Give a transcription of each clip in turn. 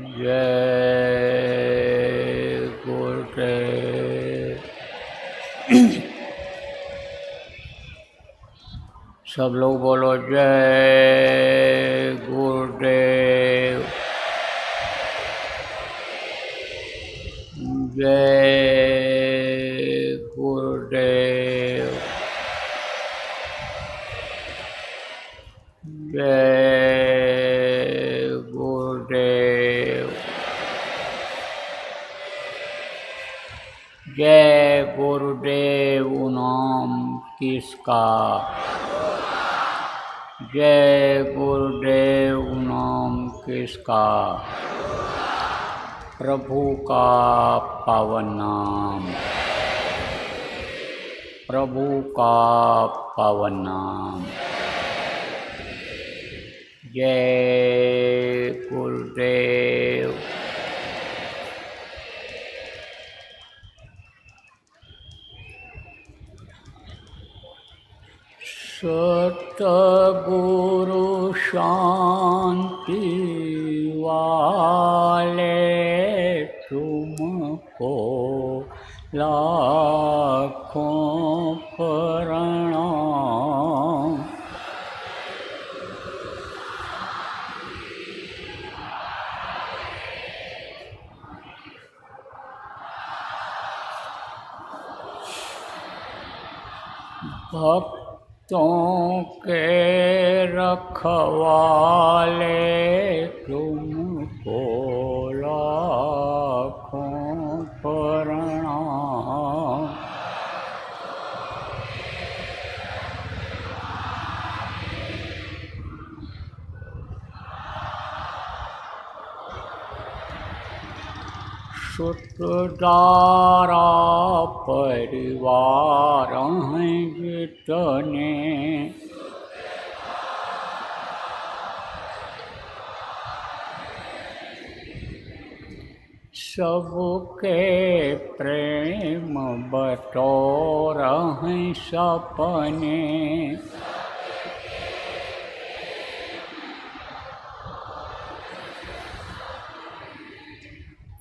जय गुरुदेव। सब लोग बोलो जय गुरुदेव, जय गुरुदेव, जय गुरुदेव, जय गुरुदेव नाम किसका, जय गुरुदेव नाम किसका, प्रभु का पावन नाम, प्रभु का पावन नाम। जय गुरुदेव। सतगुरु शांति वाले तुमको लाखों प्रणाम। भक्तों के रखवाले तुमको लाखों प्रणाम। सुतदारा परिवार हैं जितने, सबके प्रेम बटोर हैं सपने।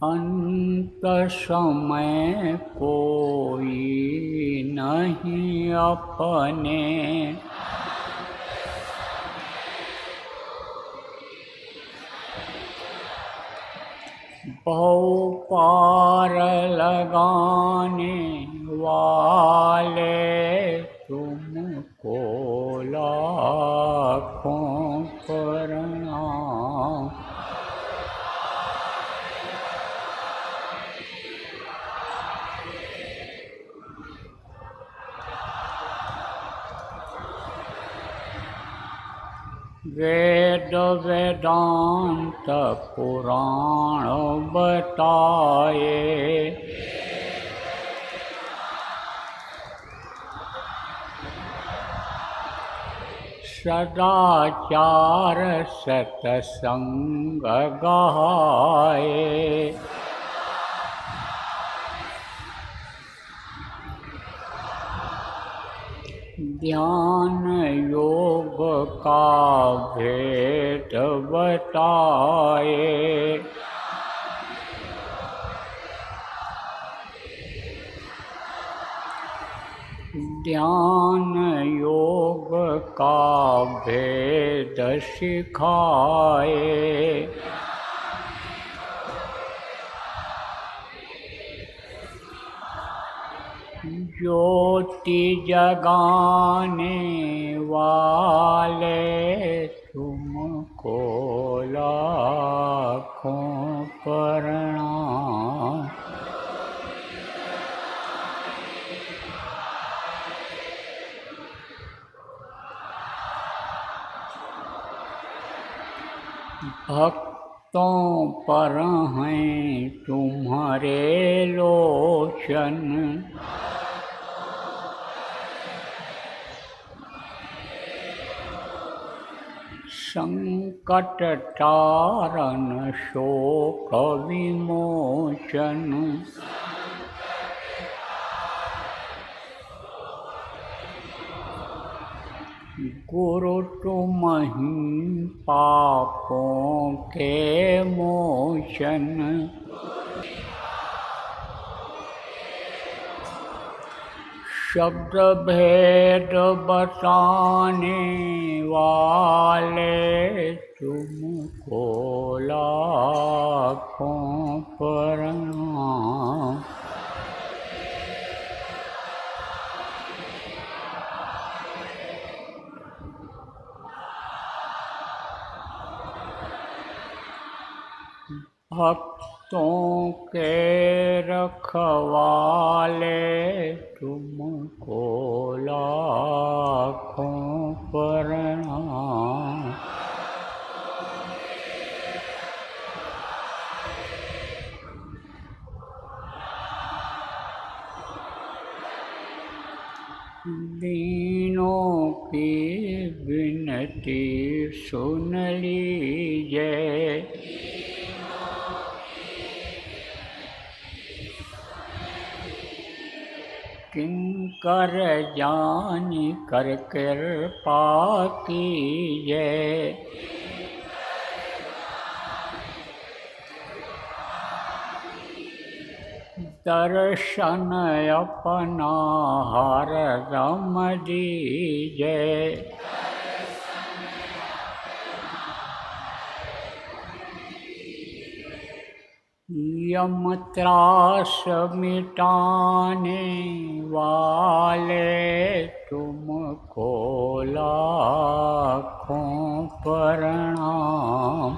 अंत समय कोई नहीं अपने, भव पार लगाने वाले तुमको लाखों प्रणाम। वेद वेदांत पुराण बताए, सदाचार सतसंग गाए। ध्यान योग का भेद बताए, ध्यान योग का भेद सिखाए। ज्योति जगाने वाले तुमको लाखों प्रणाम। भक्तों पर हैं तुम्हारे लोचन, संकट तारन शोक विमोचन। गुरु तुम ही पापों के मोचन, शब्द भेद बताने वाले तुमको लाखों प्रणाम। भक्तों के रखवाले तुमको लाखों प्रणाम। दीनों की विनती सुन लीजिए, किंकर जानी कर कृपा कीजिए। दर्शन अपना हरदम दीजिए, यम त्रास मिटाने वाले तुमको लाखों प्रणाम।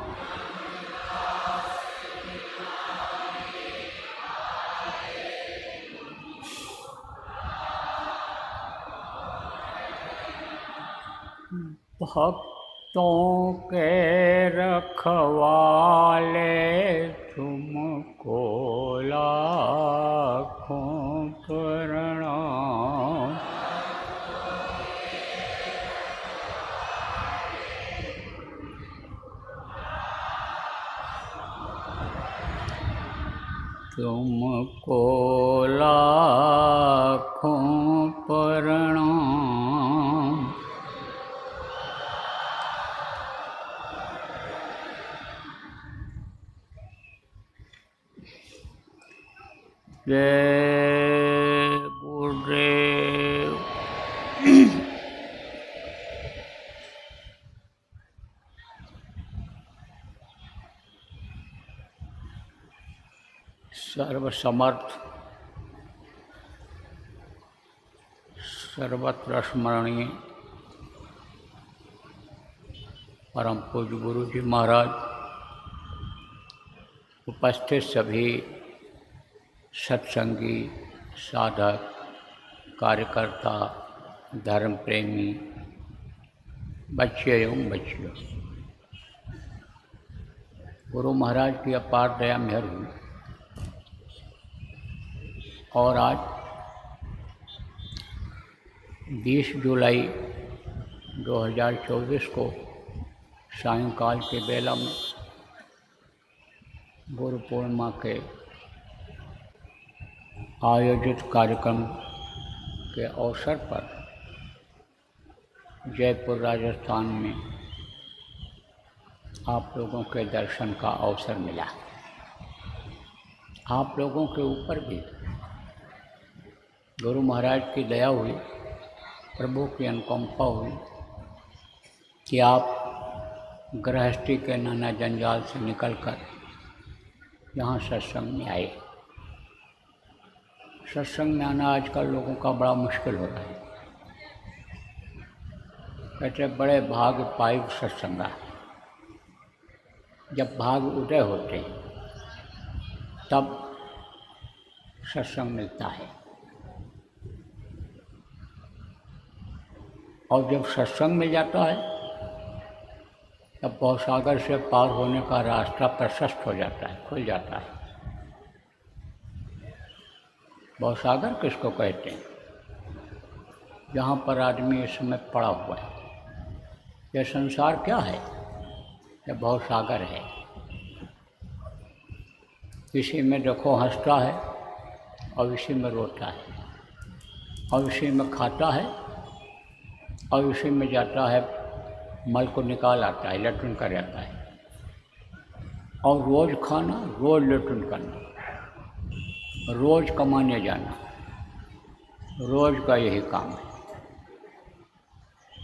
भक्तों के रखवाले तुमको लाखों प्रणाम। तुमको लाखों प्रणाम। जय गुरुदेव। सर्वसमर्थ, सर्वत्र स्मरणीय परम पूज्य गुरु जी महाराज, उपस्थित सभी सत्संगी, साधक, कार्यकर्ता, धर्म प्रेमी, बच्चे एवं बच्चियों, गुरु महाराज की अपार दया मेहर हुई और आज 20 जुलाई 2024 को सायंकाल के बेला में गुरु पूर्णिमा के आयोजित कार्यक्रम के अवसर पर जयपुर राजस्थान में आप लोगों के दर्शन का अवसर मिला। आप लोगों के ऊपर भी गुरु महाराज की दया हुई, प्रभु की अनुकंपा हुई कि आप गृहस्थी के नाना जंजाल से निकलकर यहाँ सत्संग में आए। सत्संग में आना आजकल लोगों का बड़ा मुश्किल हो रहा है। कहते बड़े भाग पाई सत्संगा। जब भाग उदय होते हैं तब सत्संग मिलता है, और जब सत्संग मिल जाता है तब भवसागर से पार होने का रास्ता प्रशस्त हो जाता है, खुल जाता है। भवसागर किसको कहते हैं? जहाँ पर आदमी इस समय पड़ा हुआ है। यह संसार क्या है? यह भवसागर है। इसी में देखो हंसता है और इसी में रोता है, और इसी में खाता है और उसी में जाता है, मल को निकाल आता है, लेट्रिन कर जाता है। और रोज़ खाना, रोज़ लेट्रिन करना, रोज़ कमाने जाना, रोज़ का यही काम है।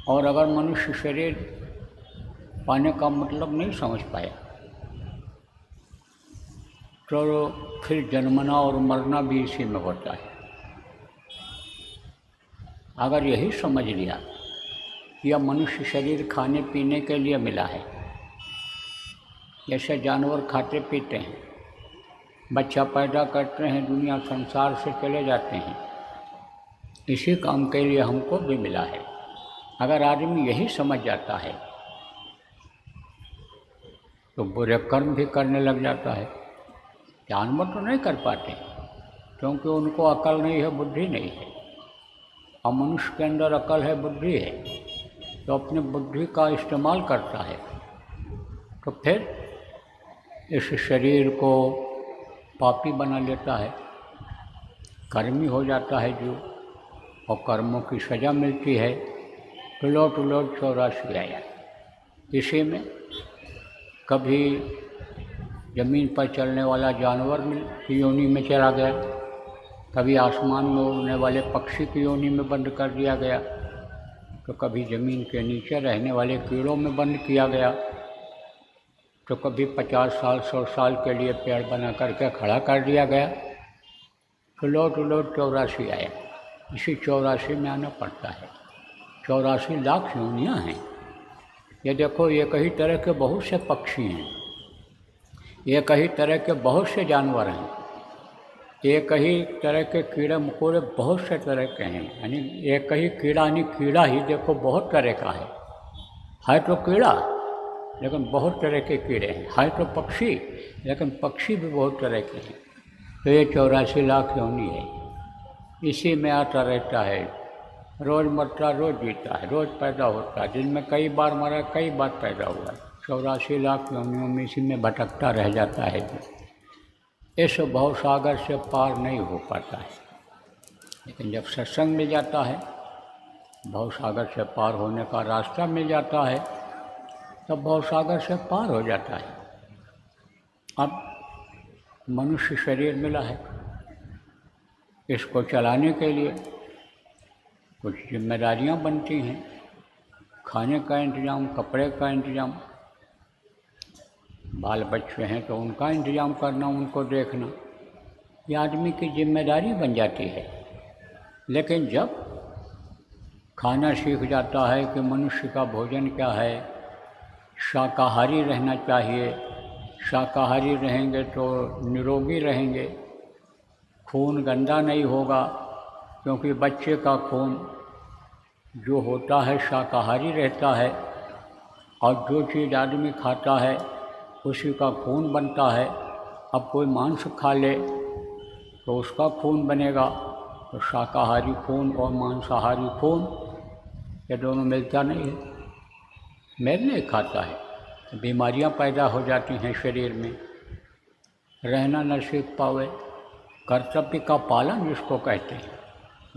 और अगर मनुष्य शरीर पाने का मतलब नहीं समझ पाया तो फिर जन्मना और मरना भी इसी में होता है। अगर यही समझ लिया कि यह मनुष्य शरीर खाने पीने के लिए मिला है, जैसे जानवर खाते पीते हैं, बच्चा पैदा करते हैं, दुनिया संसार से चले जाते हैं, इसी काम के लिए हमको भी मिला है। अगर आदमी यही समझ जाता है तो बुरे कर्म भी करने लग जाता है। जानवर तो नहीं कर पाते क्योंकि उनको अकल नहीं है, बुद्धि नहीं है। और मनुष्य के अंदर अकल है, बुद्धि है, तो अपने बुद्धि का इस्तेमाल करता है, तो फिर इस शरीर को पापी बना लेता है, कर्मी हो जाता है जो, और कर्मों की सज़ा मिलती है। तुलोट 84 आया। इसी में कभी ज़मीन पर चलने वाला जानवर की योनि में चला गया, कभी आसमान में उड़ने वाले पक्षी की योनि में बंद कर दिया गया, तो कभी ज़मीन के नीचे रहने वाले कीड़ों में बंद किया गया, तो कभी 50 साल 100 साल के लिए पेड़ बना करके खड़ा कर दिया गया। तो लौट 84 आया। इसी 84 में आना पड़ता है। 84 लाख योनियाँ हैं। ये देखो, एक ही तरह के बहुत से पक्षी हैं, एक ही तरह के बहुत से जानवर हैं, एक ही तरह के कीड़े मकोड़े बहुत से तरह के हैं। यानी एक ही कीड़ा, यानी कीड़ा ही देखो बहुत तरह का है तो कीड़ा, लेकिन बहुत तरह के कीड़े हैं। है तो पक्षी, लेकिन पक्षी भी बहुत तरह के हैं। तो ये 84 लाख योनि है, इसी में आता रहता है, रोज़ मरता, रोज़ जीता है, रोज़ पैदा होता है, जिनमें कई बार मरा, कई बार पैदा हुआ। 84 लाख योनियों में इसी में भटकता रह जाता है। इस भवसागर से पार नहीं हो पाता है। लेकिन जब सत्संग मिल जाता है, भवसागर से पार होने का रास्ता मिल जाता है, तब भवसागर से पार हो जाता है। अब मनुष्य शरीर मिला है, इसको चलाने के लिए कुछ जिम्मेदारियां बनती हैं, खाने का इंतज़ाम, कपड़े का इंतज़ाम, बाल बच्चे हैं तो उनका इंतज़ाम करना, उनको देखना, ये आदमी की जिम्मेदारी बन जाती है। लेकिन जब खाना सीख जाता है कि मनुष्य का भोजन क्या है, शाकाहारी रहना चाहिए, शाकाहारी रहेंगे तो निरोगी रहेंगे, खून गंदा नहीं होगा, क्योंकि बच्चे का खून जो होता है शाकाहारी रहता है, और जो चीज़ आदमी खाता है उसी का खून बनता है। अब कोई मांस खा ले तो उसका खून बनेगा, तो शाकाहारी खून और मांसाहारी खून ये दोनों मिलता नहीं है, मेल नहीं खाता है, तो बीमारियां पैदा हो जाती हैं शरीर में, रहना न सीख पावे, कर्तव्य का पालन जिसको कहते हैं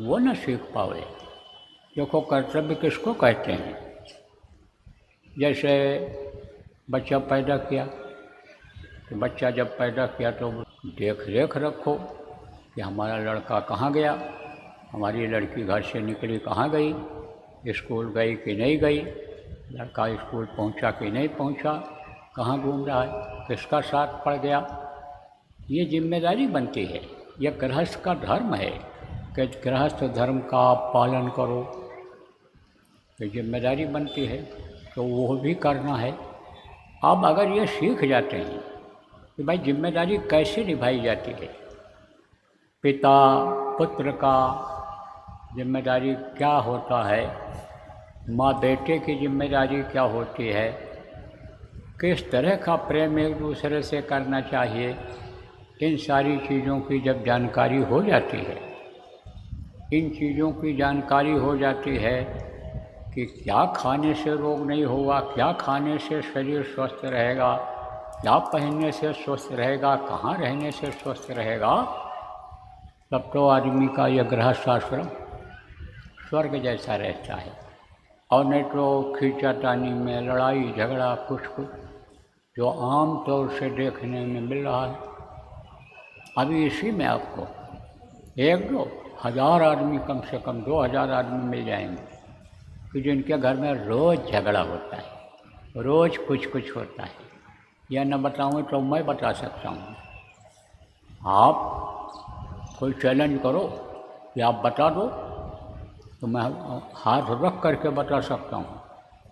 वो न सीख पावे। देखो, कर्तव्य किसको कहते हैं? जैसे बच्चा पैदा किया, तो बच्चा जब पैदा किया तो देख रेख रखो कि हमारा लड़का कहाँ गया, हमारी लड़की घर से निकली कहाँ गई, स्कूल गई कि नहीं गई, लड़का स्कूल पहुंचा कि नहीं पहुंचा, कहाँ घूम रहा है, किसका साथ पड़ गया। ये जिम्मेदारी बनती है, यह गृहस्थ का धर्म है कि गृहस्थ धर्म का पालन करो, तो जिम्मेदारी बनती है, तो वो भी करना है। अब अगर ये सीख जाते हैं कि भाई जिम्मेदारी कैसे निभाई जाती है, पिता पुत्र का जिम्मेदारी क्या होता है, माँ बेटे की जिम्मेदारी क्या होती है, किस तरह का प्रेम एक दूसरे से करना चाहिए, इन सारी चीज़ों की जब जानकारी हो जाती है, इन चीज़ों की जानकारी हो जाती है कि क्या खाने से रोग नहीं होगा, क्या खाने से शरीर स्वस्थ रहेगा, क्या पहनने से स्वस्थ रहेगा, कहाँ रहने से स्वस्थ रहेगा, तब तो आदमी का यह गृहस्थाश्रम स्वर्ग जैसा रहता है। और नहीं तो खींचातानी में लड़ाई झगड़ा कुछ जो आम तौर से देखने में मिल रहा है। अभी इसी में आपको 1-2 हज़ार आदमी, कम से कम 2000 आदमी मिल जाएंगे कि जिनके घर में रोज़ झगड़ा होता है, रोज़ कुछ होता है। यह न बताऊँ तो मैं बता सकता हूँ। आप कोई चैलेंज करो कि आप बता दो तो मैं हाथ रख करके बता सकता हूँ,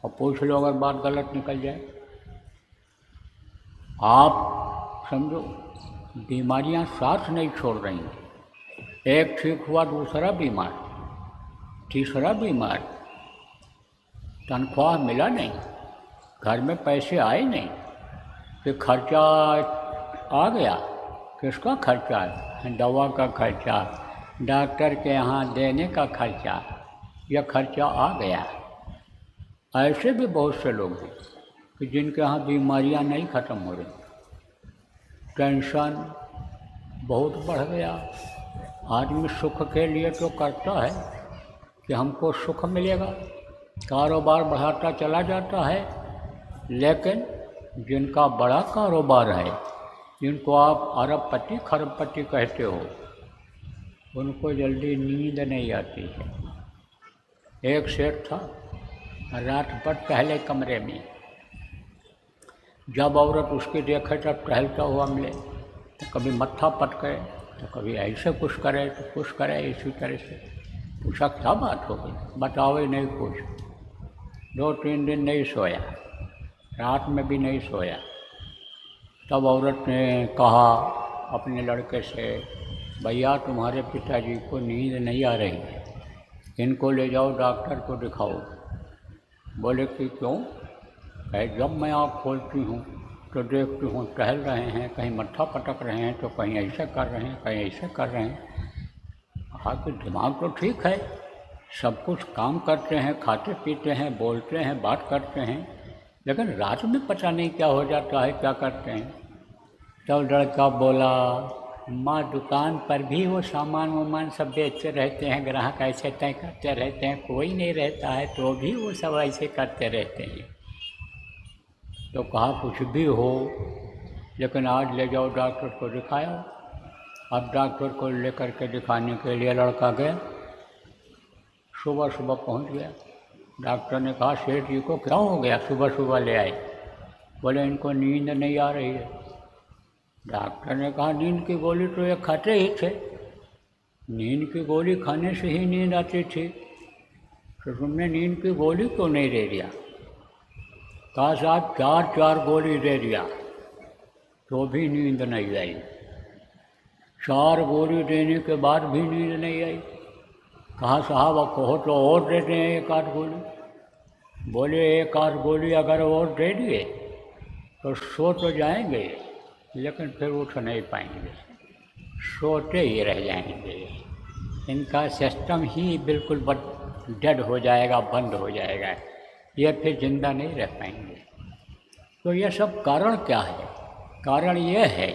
और पूछ लो अगर बात गलत निकल जाए। आप समझो बीमारियां साथ नहीं छोड़ रही हैं। एक ठीक हुआ, दूसरा बीमार, तीसरा बीमार, तनख्वाह मिला नहीं, घर में पैसे आए नहीं, फिर खर्चा आ गया। किसका खर्चा है? दवा का खर्चा, डॉक्टर के यहाँ देने का खर्चा, यह खर्चा आ गया। ऐसे भी बहुत से लोग हैं कि जिनके यहाँ बीमारियां नहीं ख़त्म हो रही, टेंशन बहुत बढ़ गया। आदमी सुख के लिए तो करता है कि हमको सुख मिलेगा, कारोबार बढ़ाता चला जाता है, लेकिन जिनका बड़ा कारोबार है, जिनको आप अरबपति खरबपति कहते हो, उनको जल्दी नींद नहीं आती है। एक सेठ था, रात भर टहले कमरे में, जब औरत उसके देखे तब टहलता हुआ मिले तो कभी मत्था पटके तो कभी ऐसे कुछ करे तो कुछ करे। इसी तरह से पूछा क्या बात हो गई, बताओ ही नहीं कुछ। 2-3 दिन नहीं सोया, रात में भी नहीं सोया। तब औरत ने कहा अपने लड़के से, भैया तुम्हारे पिताजी को नींद नहीं आ रही है, इनको ले जाओ डॉक्टर को दिखाओ। बोले कि क्यों? कहे जब मैं आँख खोलती हूँ तो देखती हूँ टहल रहे हैं, कहीं मत्था पटक रहे हैं तो कहीं ऐसे कर रहे हैं, कहीं ऐसे कर रहे हैं। कहा कि दिमाग तो ठीक है, सब कुछ काम करते हैं, खाते पीते हैं, बोलते हैं, बात करते हैं, लेकिन रात में पता नहीं क्या हो जाता है, क्या करते हैं। तब लड़का बोला, माँ दुकान पर भी वो सामान वामान सब बेचते रहते हैं, ग्राहक ऐसे तय करते रहते हैं, कोई नहीं रहता है तो भी वो सब ऐसे करते रहते हैं। तो कहा कुछ भी हो, लेकिन आज ले जाओ डॉक्टर को दिखाओ। अब डॉक्टर को लेकर के दिखाने के लिए लड़का गया, सुबह सुबह पहुंच गया। डॉक्टर ने कहा सेठ जी को क्या हो गया, सुबह सुबह ले आए? बोले इनको नींद नहीं आ रही है। डॉक्टर ने कहा नींद की गोली तो ये खाते ही थे, नींद की गोली खाने से ही नींद आती थी, तो तुमने नींद की गोली क्यों नहीं दे दिया? कहा साहब 4 गोली दे दिया तो भी नींद नहीं आई, 4 गोली देने के बाद भी नींद नहीं आई। कहा साहब अब कहो तो और दे दें 1-8 गोली। बोले 1-8 गोली अगर और दे दिए तो सो तो जाएंगे, लेकिन फिर उठ नहीं पाएंगे, सोते ही रह जाएंगे। इनका सिस्टम ही बिल्कुल डेड हो जाएगा, बंद हो जाएगा, ये फिर जिंदा नहीं रह पाएंगे। तो यह सब कारण क्या है? कारण यह है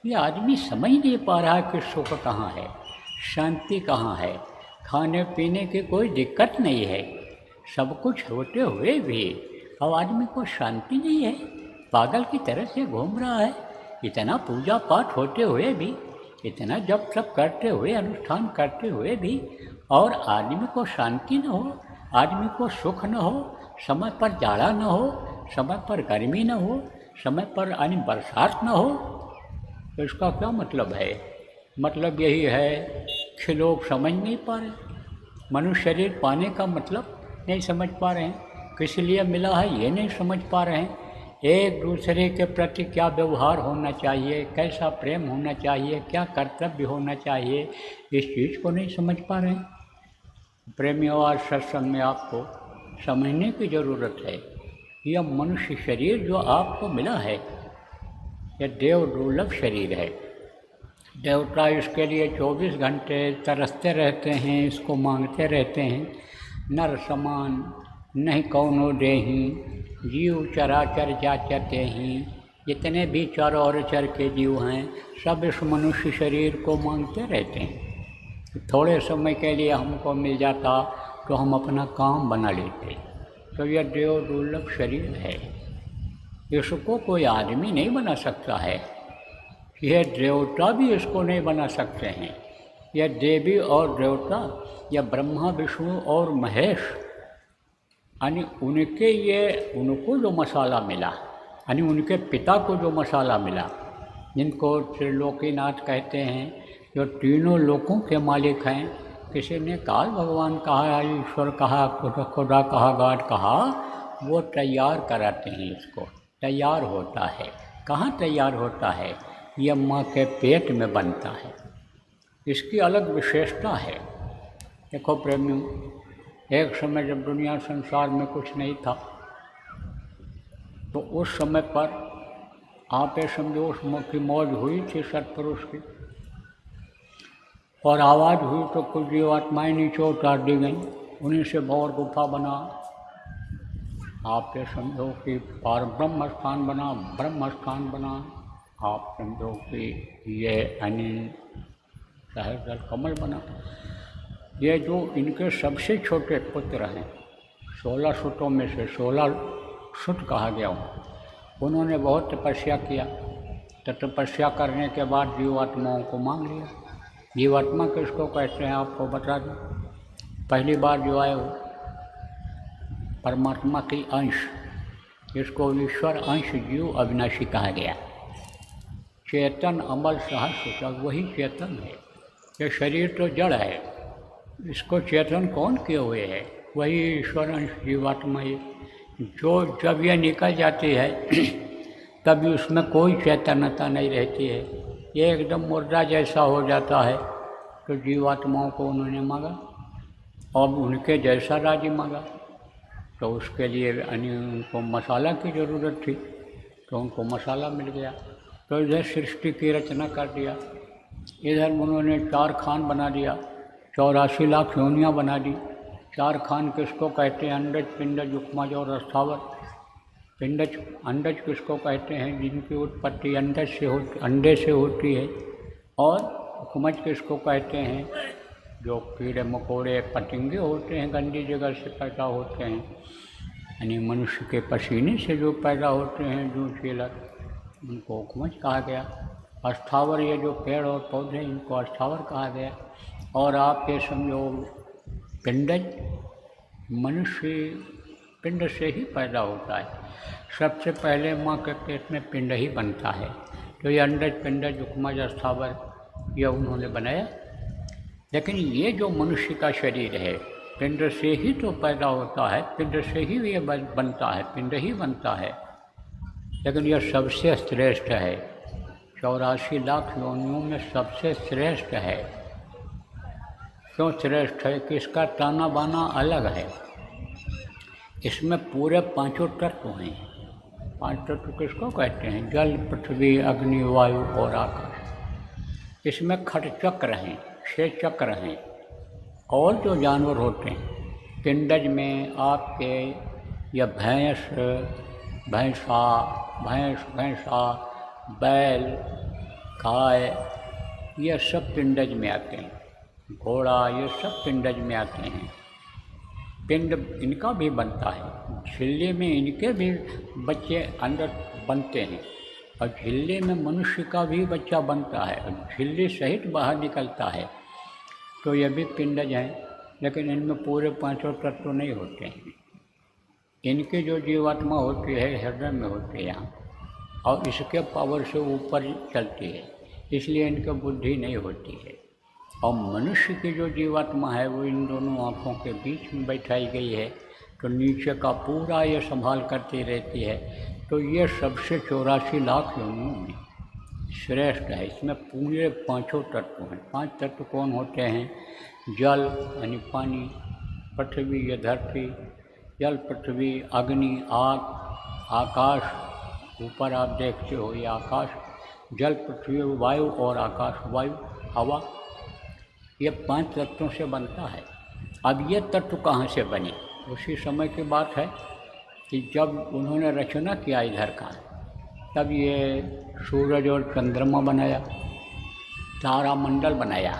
कि आदमी समझ नहीं पा रहा कि सुख कहाँ है, शांति कहाँ है। खाने पीने की कोई दिक्कत नहीं है, सब कुछ होते हुए भी अब आदमी को शांति नहीं है, पागल की तरह से घूम रहा है। इतना पूजा पाठ होते हुए भी, इतना जप तप करते हुए, अनुष्ठान करते हुए भी, और आदमी को शांति न हो, आदमी को सुख न हो, समय पर जाड़ा न हो, समय पर गर्मी न हो, समय पर यानी बरसात न हो, तो इसका क्या मतलब है? मतलब यही है कि लोग समझ नहीं पा रहे, मनुष्य शरीर पाने का मतलब नहीं समझ पा रहे हैं, किस लिए मिला है ये नहीं समझ पा रहे हैं, एक दूसरे के प्रति क्या व्यवहार होना चाहिए, कैसा प्रेम होना चाहिए, क्या कर्तव्य होना चाहिए, इस चीज़ को नहीं समझ पा रहे हैं। प्रेमियों, आज सत्संग में आपको समझने की ज़रूरत है। यह मनुष्य शरीर जो आपको मिला है, यह देव दुर्लभ शरीर है। देवता इसके लिए 24 घंटे तरसते रहते हैं, इसको मांगते रहते हैं। नर समान नहीं कौनो देही, जीव चराचर जाचते ही। जितने भी चर और चर के जीव हैं, सब इस मनुष्य शरीर को मांगते रहते हैं। थोड़े समय के लिए हमको मिल जाता तो हम अपना काम बना लेते, तो यह देव दुर्लभ शरीर है, इसको कोई आदमी नहीं बना सकता है, यह देवता भी इसको नहीं बना सकते हैं। यह देवी और देवता, यह ब्रह्मा विष्णु और महेश, यानी उनको जो मसाला मिला, यानी उनके पिता को जो मसाला मिला, जिनको त्रिलोकीनाथ कहते हैं, जो तीनों लोकों के मालिक हैं। किसी ने काल भगवान कहा, ईश्वर कहा, खुदा कहा, गॉड कहा, वो तैयार कराते हैं, इसको तैयार होता है। कहाँ तैयार होता है? यह माँ के पेट में बनता है, इसकी अलग विशेषता है। देखो प्रेमियों, एक समय जब दुनिया संसार में कुछ नहीं था, तो उस समय पर आप ये समझो उस की मौज हुई थी सत्पुरुष की, और आवाज़ हुई तो कुछ जीवात्माएँ नीचे उतार दी गई, उन्हीं से भौर गुफा बना। आप ये समझो कि पार ब्रह्म स्थान बना, ब्रह्म स्थान बना। आप समझो कि ये अनिल सहस्र कमल बना। ये जो इनके सबसे छोटे पुत्र हैं, 16 सुतों में से 16 सुत कहा गया हूँ, उन्होंने बहुत तपस्या किया। तो तपस्या करने के बाद जीवात्माओं को मांग लिया। जीवात्मा किसको कहते हैं आपको बता दूं। पहली बार जो आए हो परमात्मा की अंश, जिसको ईश्वर अंश जीव अविनाशी कहा गया। चेतन अमल सहस्र, वही चेतन है। ये शरीर तो जड़ है, इसको चेतन कौन किए हुए है? वही ईश्वर अंश जीवात्मा है। जो जब यह निकल जाती है तभी उसमें कोई चैतन्यता नहीं रहती है, ये एकदम मुर्दा जैसा हो जाता है। तो जीवात्माओं को उन्होंने मांगा और उनके जैसा राज्य मांगा, तो उसके लिए उनको मसाला की ज़रूरत थी, तो उनको मसाला मिल गया। तो इधर सृष्टि की रचना कर दिया, इधर उन्होंने 4 खान बना दिया, 84 लाख योनियाँ बना दी। 4 खान किसको कहते हैं? अंडज, पिंडज, उपमज और स्थावर। पिंडज, अंडज किसको कहते हैं? जिनकी उत्पत्ति अंडज से अंडे से होती है। और उपमज किसको कहते हैं? जो कीड़े मकोड़े पतंगे होते हैं, गंदी जगह से पैदा होते हैं, यानी मनुष्य के पसीने से जो पैदा होते हैं, जो चीलक, उनको उपमज कहा गया। अस्थावर, ये जो पेड़ और पौधे, इनको अस्थावर कहा गया। और आप ये समझो पिंडज, मनुष्य पिंड से ही पैदा होता है। सबसे पहले माँ के पेट में पिंड ही बनता है। तो ये अंडज, पिंडज, उपमज, अस्थावर, ये उन्होंने बनाया। लेकिन ये जो मनुष्य का शरीर है, पिंड से ही तो पैदा होता है, पिंड से ही ये बनता है, पिंड ही बनता है। लेकिन यह सबसे श्रेष्ठ है, 84 लाख योनियों में सबसे श्रेष्ठ है। क्यों श्रेष्ठ है? कि इसका ताना बाना अलग है। इसमें पूरे 5 तत्व हैं। 5 तत्व किसको कहते हैं? जल, पृथ्वी, अग्नि, वायु और आकाश। इसमें खट चक्र हैं, 6 चक्र हैं। और जो जानवर होते हैं पिंडज में आपके, या भैंस, भैंसा, बैल, गाय, ये सब पिंडज में आते हैं। घोड़ा, ये सब पिंडज में आते हैं। पिंड इनका भी बनता है, झिल्ली में इनके भी बच्चे अंदर बनते हैं, और झिल्ली में मनुष्य का भी बच्चा बनता है, और झिल्ली सहित बाहर निकलता है। तो ये भी पिंडज हैं, लेकिन इनमें पूरे 5 तत्व नहीं होते हैं। इनकी जो जीवात्मा होती है हृदय में होती है यहाँ, और इसके पावर से ऊपर चलती है, इसलिए इनकी बुद्धि नहीं होती है। और मनुष्य की जो जीवात्मा है वो इन दोनों आँखों के बीच में बैठाई गई है, तो नीचे का पूरा ये संभाल करती रहती है। तो ये सबसे 84 लाख योनियों में श्रेष्ठ है। इसमें पूरे 5 तत्व हैं। 5 तत्व कौन होते हैं? जल यानी पानी, पृथ्वी या धरती, जल, पृथ्वी, अग्नि, आग, आकाश, ऊपर आप देखते हो ये आकाश, जल, पृथ्वी, वायु और आकाश, वायु, हवा, ये 5 तत्वों से बनता है। अब ये तत्व कहाँ से बने? उसी समय की बात है कि जब उन्होंने रचना किया इधर का, तब ये सूरज और चंद्रमा बनाया, तारामंडल बनाया,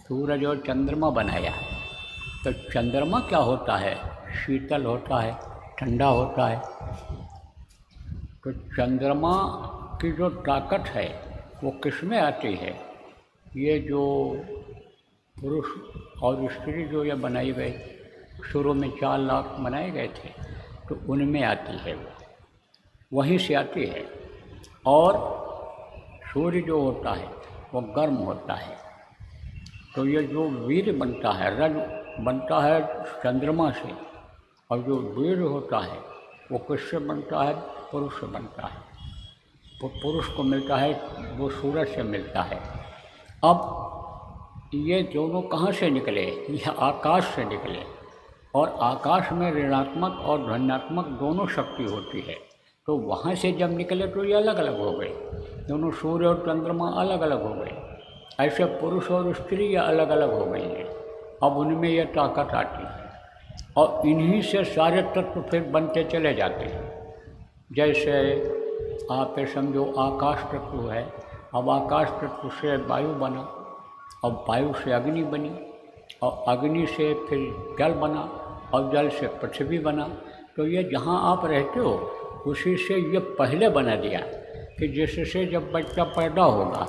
सूरज और चंद्रमा बनाया। तो चंद्रमा क्या होता है? शीतल होता है, ठंडा होता है। तो चंद्रमा की जो ताकत है वो किस में आती है? ये जो पुरुष और स्त्री जो ये बनाई गई, शुरू में 4 लाख बनाए गए थे, तो उनमें आती है, वो वहीं से आती है। और सूर्य जो होता है वो गर्म होता है, तो ये जो वीर्य बनता है, रज बनता है चंद्रमा से, और जो वीर्य होता है वो किससे बनता है? पुरुष से बनता है। वो पुरुष को मिलता है, वो सूरज से मिलता है। अब ये दोनों कहाँ से निकले? ये आकाश से निकले, और आकाश में ऋणात्मक और धनात्मक दोनों शक्ति होती है। तो वहाँ से जब निकले तो ये अलग अलग हो गए, दोनों सूर्य और चंद्रमा अलग अलग हो गए। ऐसे पुरुष और स्त्री ये अलग अलग हो गई हैं। अब उनमें ये ताकत आती है, और इन्हीं से सारे तत्व फिर बनते चले जाते हैं। जैसे आप समझो आकाश तत्व है, अब आकाश तत्व से वायु बना, अब वायु से अग्नि बनी, और अग्नि से फिर जल बना, और जल से पृथ्वी बना। तो ये जहाँ आप रहते हो उसी से ये पहले बना दिया कि जिससे जब बच्चा पैदा होगा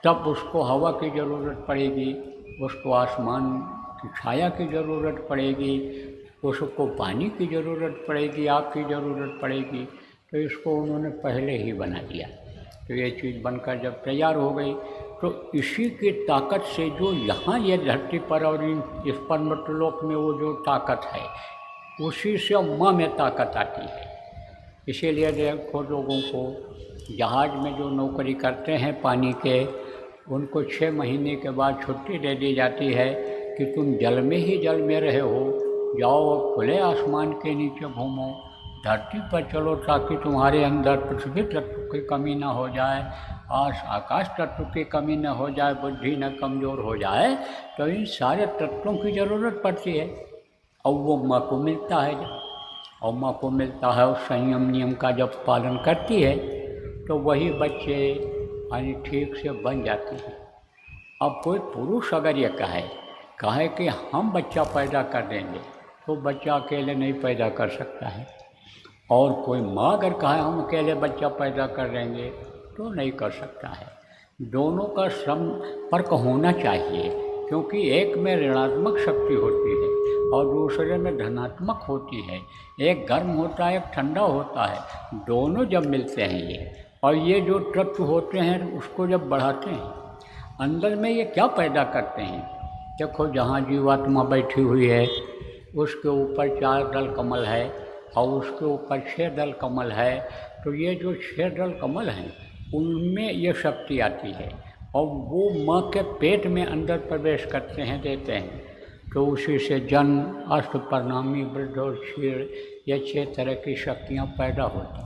तब उसको हवा की ज़रूरत पड़ेगी, उसको आसमान की छाया की ज़रूरत पड़ेगी, उसको पानी की ज़रूरत पड़ेगी, आग की ज़रूरत पड़ेगी। तो इसको उन्होंने पहले ही बना दिया। तो ये चीज़ बनकर जब तैयार हो गई, तो इसी की ताकत से जो यहाँ ये धरती पर और इस परमलोक में वो जो ताकत है, उसी से माँ में ताकत आती है। इसीलिए देखो लोगों को जहाज़ में जो नौकरी करते हैं पानी के, उनको 6 महीने के बाद छुट्टी दे दी जाती है कि तुम जल में ही जल में रहे हो, जाओ खुले आसमान के नीचे घूमो, धरती पर चलो, ताकि तुम्हारे अंदर पृथ्वी तत्व की कमी न हो जाए, आकाश तत्व की कमी न हो जाए, बुद्धि न कमज़ोर हो जाए। तो इन सारे तत्वों की ज़रूरत पड़ती है, और वो माँ को मिलता है जब, और माँ को मिलता है उस संयम नियम का जब पालन करती है, तो वही बच्चे यानी ठीक से बन जाते हैं। अब कोई पुरुष अगर ये कहे कि हम बच्चा पैदा कर देंगे, तो बच्चा अकेले नहीं पैदा कर सकता है। और कोई माँ अगर कहे हम अकेले बच्चा पैदा कर देंगे, तो नहीं कर सकता है। दोनों का संपर्क होना चाहिए, क्योंकि एक में ऋणात्मक शक्ति होती है और दूसरे में धनात्मक होती है। एक गर्म होता है, एक ठंडा होता है, दोनों जब मिलते हैं ये, और ये जो तत्व होते हैं उसको जब बढ़ाते हैं, अंदर में ये क्या पैदा करते हैं? देखो, जहाँ जीवात्मा बैठी हुई है उसके ऊपर 4 दल कमल है, और उसके ऊपर 6 दल कमल है। तो ये जो 6 दल कमल हैं उनमें ये शक्ति आती है, और वो माँ के पेट में अंदर प्रवेश करते हैं, देते हैं। तो उसी से जन्म, अष्ट, परिणामी, वृद्ध और क्षीण, ये 6 तरह की शक्तियाँ पैदा होती हैं।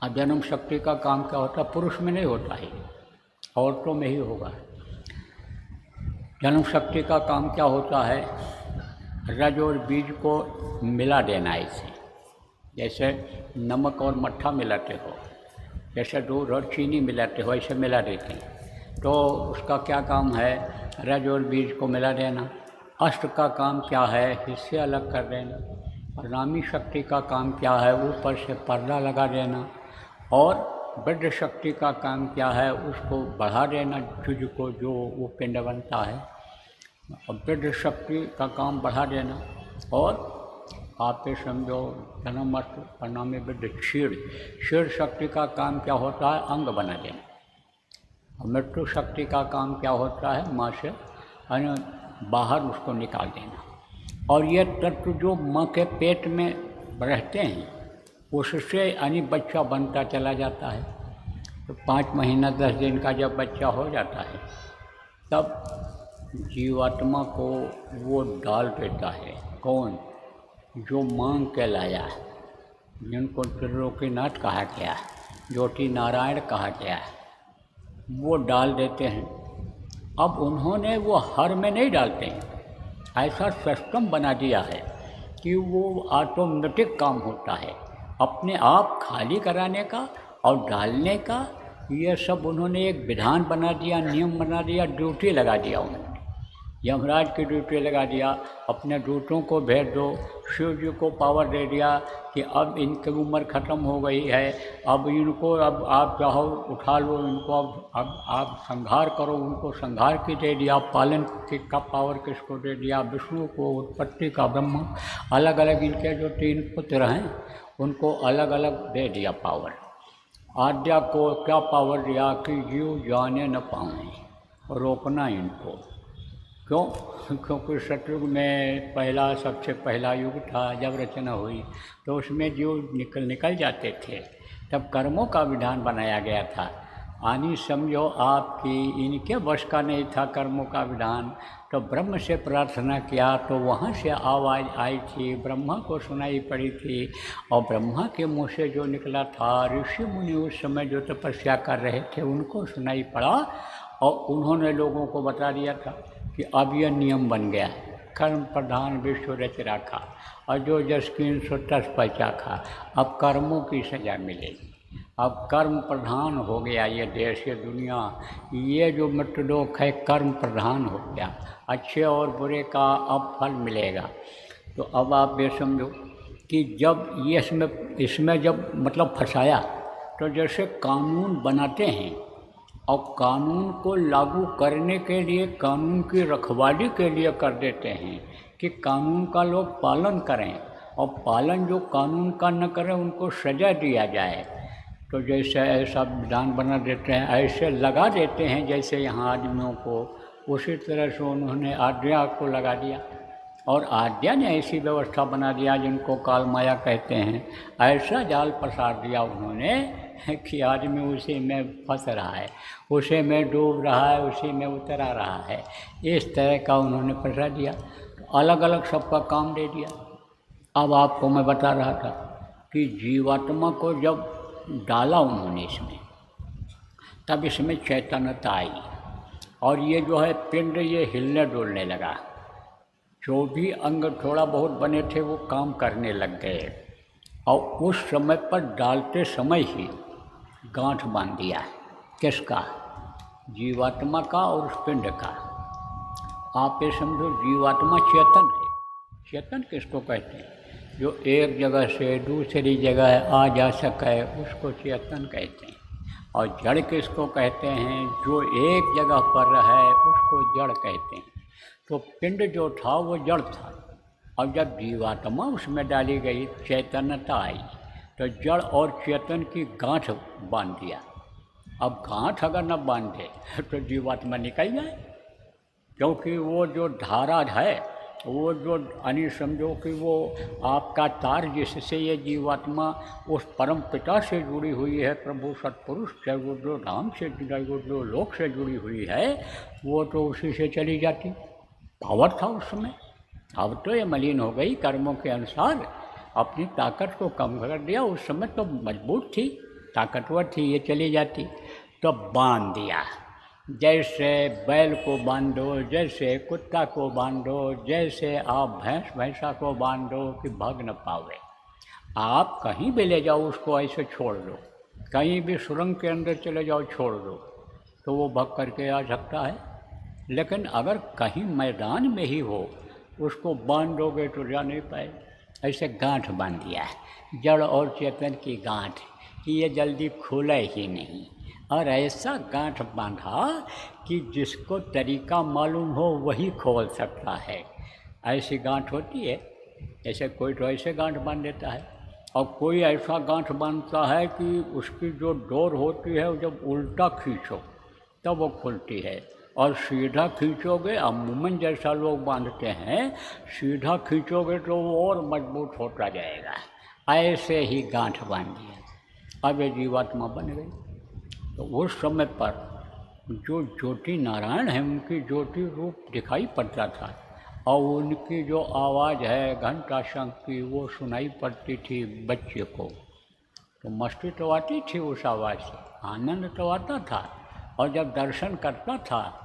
अब जन्म शक्ति का काम क्या होता है? पुरुष में नहीं होता है, औरतों में ही होगा। जन्म शक्ति का काम क्या होता है? रज और बीज को मिला देना इसे, जैसे नमक और मट्ठा मिलाते हो, जैसे दूध और चीनी मिलाते हो, ऐसे मिला देते हैं। तो उसका क्या काम है? रज और बीज को मिला देना। अष्ट का काम क्या है? हिस्से अलग कर देना। परिणामी शक्ति का काम क्या है? ऊपर से पर्दा लगा देना। और वृद्ध शक्ति का काम क्या है? उसको बढ़ा देना, जुज को, जो वो पिंड बनता है। और वृद्ध शक्ति का काम बढ़ा देना। और आप ये समझो जन्म, अष्ट, परिणामी, वृद्ध, क्षीण शक्ति का काम क्या होता है? अंग बना देना। और मृत्यु शक्ति का काम क्या होता है? माँ से बाहर उसको निकाल देना। और ये तत्व जो माँ के पेट में रहते हैं उससे यानी बच्चा बनता चला जाता है। तो 5 महीना 10 दिन का जब बच्चा हो जाता है, तब जीवात्मा को वो डाल देता है। कौन? जो मांग के लाया है, जिनको त्रिलोकीनाथ कहा गया है, ज्योति नारायण कहा गया है, वो डाल देते हैं। अब उन्होंने वो हर में नहीं डालते हैं, ऐसा सिस्टम बना दिया है कि वो ऑटोमेटिक काम होता है, अपने आप खाली कराने का और डालने का। ये सब उन्होंने एक विधान बना दिया, नियम बना दिया, ड्यूटी लगा दिया उन्होंने। यमराज की ड्यूटी लगा दिया, अपने दूतों को भेज दो, शिव जी को पावर दे दिया कि अब इनकी उम्र ख़त्म हो गई है, अब इनको अब आप चाहो उठा लो इनको, अब आप संहार करो, उनको संहार की दे दिया। पालन का पावर किसको दे दिया? विष्णु को। उत्पत्ति का ब्रह्मा, अलग अलग इनके जो 3 पुत्र हैं उनको अलग अलग दे दिया पावर। आद्या को क्या पावर दिया कि जीव जाने न पाएँ, रोकना इनको। क्यों? क्योंकि सतयुग में सबसे पहला युग था, जब रचना हुई तो उसमें जो निकल जाते थे, तब कर्मों का विधान बनाया गया था। आनी समझो आपकी इनके वश का नहीं था कर्मों का विधान, तो ब्रह्म से प्रार्थना किया तो वहाँ से आवाज़ आई थी, ब्रह्मा को सुनाई पड़ी थी, और ब्रह्मा के मुँह से जो निकला था, ऋषि मुनि उस समय जो तपस्या कर रहे थे उनको सुनाई पड़ा, और उन्होंने लोगों को बता दिया था कि अब यह नियम बन गया, कर्म प्रधान विश्व रच रखा, और जो जस कीन सो तस पैचाखा। अब कर्मों की सज़ा मिलेगी, अब कर्म प्रधान हो गया ये देश, ये दुनिया, ये जो मृत्युलोक है कर्म प्रधान हो गया, अच्छे और बुरे का अब फल मिलेगा। तो अब आप ये समझो कि जब ये इसमें जब मतलब फंसाया, तो जैसे कानून बनाते हैं और कानून को लागू करने के लिए, कानून की रखवाली के लिए कर देते हैं कि कानून का लोग पालन करें, और पालन जो कानून का न करें उनको सज़ा दिया जाए। तो जैसे ऐसा विधान बना देते हैं, ऐसे लगा देते हैं जैसे यहाँ आदमियों को, उसी तरह से उन्होंने आज्ञा को लगा दिया, और आज्ञा ने ऐसी व्यवस्था बना दिया जिनको काल माया कहते हैं। ऐसा जाल पसार दिया उन्होंने कि आदमी उसी में फंस रहा है, उसी में डूब रहा है, उसी में उतर आ रहा है। इस तरह का उन्होंने फंसा दिया, अलग अलग सबका काम दे दिया। अब आपको मैं बता रहा था कि जीवात्मा को जब डाला उन्होंने इसमें, तब इसमें चैतन्यता आई, और ये जो है पिंड ये हिलने डुलने लगा, जो भी अंग थोड़ा बहुत बने थे वो काम करने लग गए, और उस समय पर डालते समय ही गांठ बांध दिया। किसका? जीवात्मा का और उस पिंड का। आप ये समझो जीवात्मा चेतन है। चेतन किसको कहते हैं? जो एक जगह से दूसरी जगह आ जा सके उसको चेतन कहते हैं। और जड़ किसको कहते हैं? जो एक जगह पर रहे उसको जड़ कहते हैं। तो पिंड जो था वो जड़ था, और जब जीवात्मा उसमें डाली गई, चैतन्यता आई, तो जड़ और चेतन की गांठ बांध दिया। अब गांठ अगर न बांधे तो जीवात्मा निकल जाए, क्योंकि वो जो धारा है, वो जो यानी समझो कि वो आपका तार जिससे ये जीवात्मा उस परम पिता से जुड़ी हुई है, प्रभु सतपुरुष जय गुरु धाम से, जय गुरु लोक से जुड़ी हुई है, वो तो उसी से चली जाती। पावर था उस समय। अब तो ये मलिन हो गई, कर्मों के अनुसार अपनी ताकत को कम कर दिया। उस समय तो मजबूत थी, ताकतवर थी, ये चली जाती। तो बांध दिया, जैसे बैल को बांधो, जैसे कुत्ता को बांधो, जैसे आप भैंसा को बांधो कि भाग न पावे। आप कहीं भी ले जाओ उसको, ऐसे छोड़ दो, कहीं भी सुरंग के अंदर चले जाओ छोड़ दो, तो वो भाग करके आ सकता है। लेकिन अगर कहीं मैदान में ही हो, उसको बांध दोगे तो जा नहीं पाए। ऐसे गांठ बांध दिया है, जड़ और चेतन की गांठ, कि ये जल्दी खुले ही नहीं। और ऐसा गांठ बांधा कि जिसको तरीका मालूम हो वही खोल सकता है। ऐसी गांठ होती है। ऐसे कोई तो ऐसे गांठ बांध देता है, और कोई ऐसा गांठ बांधता है कि उसकी जो डोर होती है जब उल्टा खींचो तब वो खुलती है, और सीधा खींचोगे, अमूमन जैसा लोग बांधते हैं, सीधा खींचोगे तो वो और मजबूत होता जाएगा। ऐसे ही गांठ बांध दिया। अब ये जीवात्मा बन गई। तो उस समय पर जो ज्योति नारायण है, उनकी ज्योति रूप दिखाई पड़ता था, और उनकी जो आवाज़ है घंटा शंख की, वो सुनाई पड़ती थी बच्चे को। तो मस्ती तो आती थी उस आवाज़ से, आनंद तो आता था। और जब दर्शन करता था